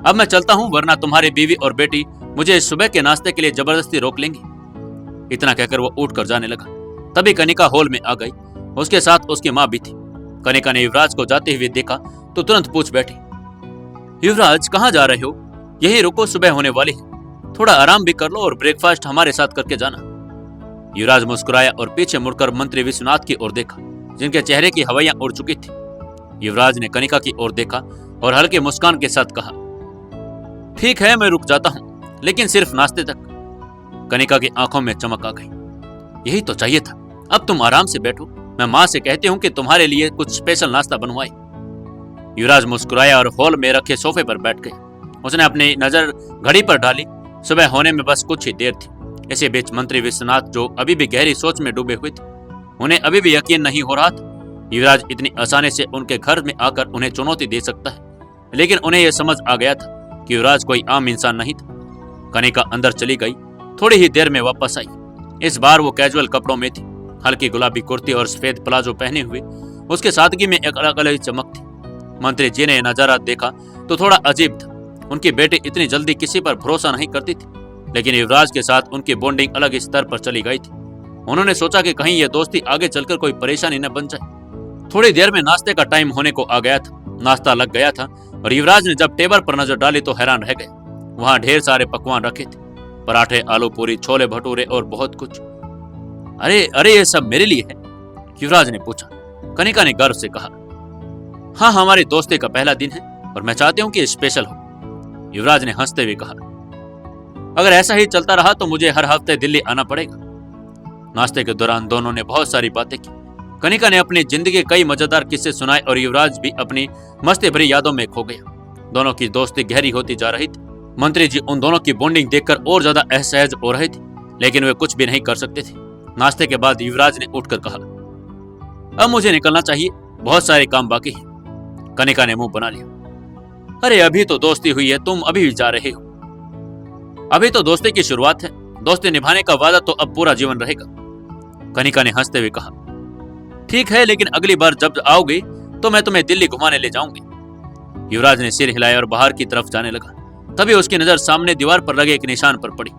अब मैं चलता हूं, वरना तुम्हारी बीवी और बेटी मुझे सुबह के नाश्ते के लिए जबरदस्ती रोक लेंगी। इतना कहकर वो उठकर जाने लगा। तभी कनिका हॉल में आ गई। उसके साथ उसकी माँ भी थी। कनिका ने युवराज को जाते हुए देखा तो तुरंत पूछ बैठी, युवराज कहाँ जा रहे हो? यही रुको, सुबह होने वाली है। थोड़ा आराम भी कर लो और ब्रेकफास्ट हमारे साथ करके जाना। युवराज मुस्कुराया और पीछे मुड़कर मंत्री विश्वनाथ की ओर देखा, जिनके चेहरे की हवाइयां उड़ चुकी थी। युवराज ने कनिका की ओर देखा और हल्के मुस्कान के साथ कहा, ठीक है, मैं रुक जाता हूं, लेकिन सिर्फ नाश्ते तक। कनिका की आंखों में चमक आ गई। यही तो चाहिए था। अब तुम आराम से बैठो, मैं माँ से कहती हूँ कि तुम्हारे लिए कुछ स्पेशल नाश्ता बनवाए। युवराज मुस्कुराया और हॉल में रखे सोफे पर बैठ गया। उसने अपनी नजर घड़ी पर डाली। सुबह होने में बस कुछ ही देर थी। इसी बीच मंत्री विश्वनाथ, जो अभी भी गहरी सोच में डूबे हुए थे, उन्हें अभी भी यकीन नहीं हो रहा था युवराज इतनी आसानी से उनके घर में आकर उन्हें चुनौती दे सकता है। लेकिन उन्हें यह समझ आ गया था कि युवराज कोई आम इंसान नहीं था। कनिका अंदर चली गई। थोड़ी ही देर में वापस आई। इस बार वो कैजुअल कपड़ों में थी, हल्की गुलाबी कुर्ती और सफेद प्लाजो पहने हुए। उसके सादगी में एक अलग अलग चमक थी। मंत्री जी ने नजारा देखा तो थोड़ा अजीब था। उनकी बेटी इतनी जल्दी किसी पर भरोसा नहीं करती थी, लेकिन युवराज के साथ उनकी बॉन्डिंग अलग स्तर पर चली गई थी। उन्होंने सोचा कि कहीं यह दोस्ती आगे चलकर कोई परेशानी न बन जाए। थोड़ी देर में नाश्ते का टाइम होने को आ गया था। नाश्ता लग गया था और युवराज ने जब टेबल पर नजर डाली तो हैरान रह गए। वहां ढेर सारे पकवान रखे थे, पराठे, आलू पूरी, छोले भटूरे और बहुत कुछ। अरे अरे, ये सब मेरे लिए है? युवराज ने पूछा। कनिका ने गर्व से कहा, हाँ, हमारी दोस्ती का पहला दिन है और मैं चाहती हूँ कि स्पेशल हो। युवराज ने हंसते हुए कहा, अगर ऐसा ही चलता रहा तो मुझे हर हफ्ते दिल्ली आना पड़ेगा। नाश्ते के दौरान दोनों ने बहुत सारी बातें की। कनिका ने अपनी जिंदगी के कई मजेदार किस्से सुनाए और युवराज भी अपनी मस्ती भरी यादों में खो गया। दोनों की दोस्ती गहरी होती जा रही थी। मंत्री जी उन दोनों की बॉन्डिंग देखकर और ज्यादा असहज हो रहे थे, लेकिन वे कुछ भी नहीं कर सकते थे। नाश्ते के बाद युवराज ने उठकर कहा, अब मुझे निकलना चाहिए, बहुत सारे काम बाकी हैं। कनिका ने मुंह बना लिया। अरे अभी तो दोस्ती हुई है, तुम अभी भी जा रहे हो? अभी तो दोस्ती की शुरुआत है। दोस्ती निभाने का वादा तो अब पूरा जीवन रहेगा। कनिका ने हंसते हुए कहा, ठीक है, लेकिन अगली बार जब आओगे तो मैं तुम्हें दिल्ली घुमाने ले जाऊंगी। युवराज ने सिर हिलाया और बाहर की तरफ जाने लगा। तभी उसकी नजर सामने दीवार पर लगे एक निशान पर पड़ी।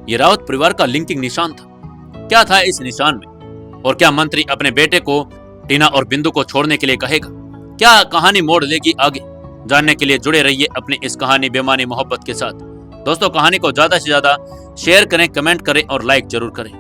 ये रावत परिवार का लिंकिंग निशान था। क्या था इस निशान में? और क्या मंत्री अपने बेटे को टीना और बिंदु को छोड़ने के लिए कहेगा? क्या कहानी मोड़ लेगी आगे? जानने के लिए जुड़े रहिए अपनी इस कहानी बेमानी मोहब्बत के साथ। दोस्तों, कहानी को ज्यादा से ज्यादा शेयर करें, कमेंट करें और लाइक जरूर करें।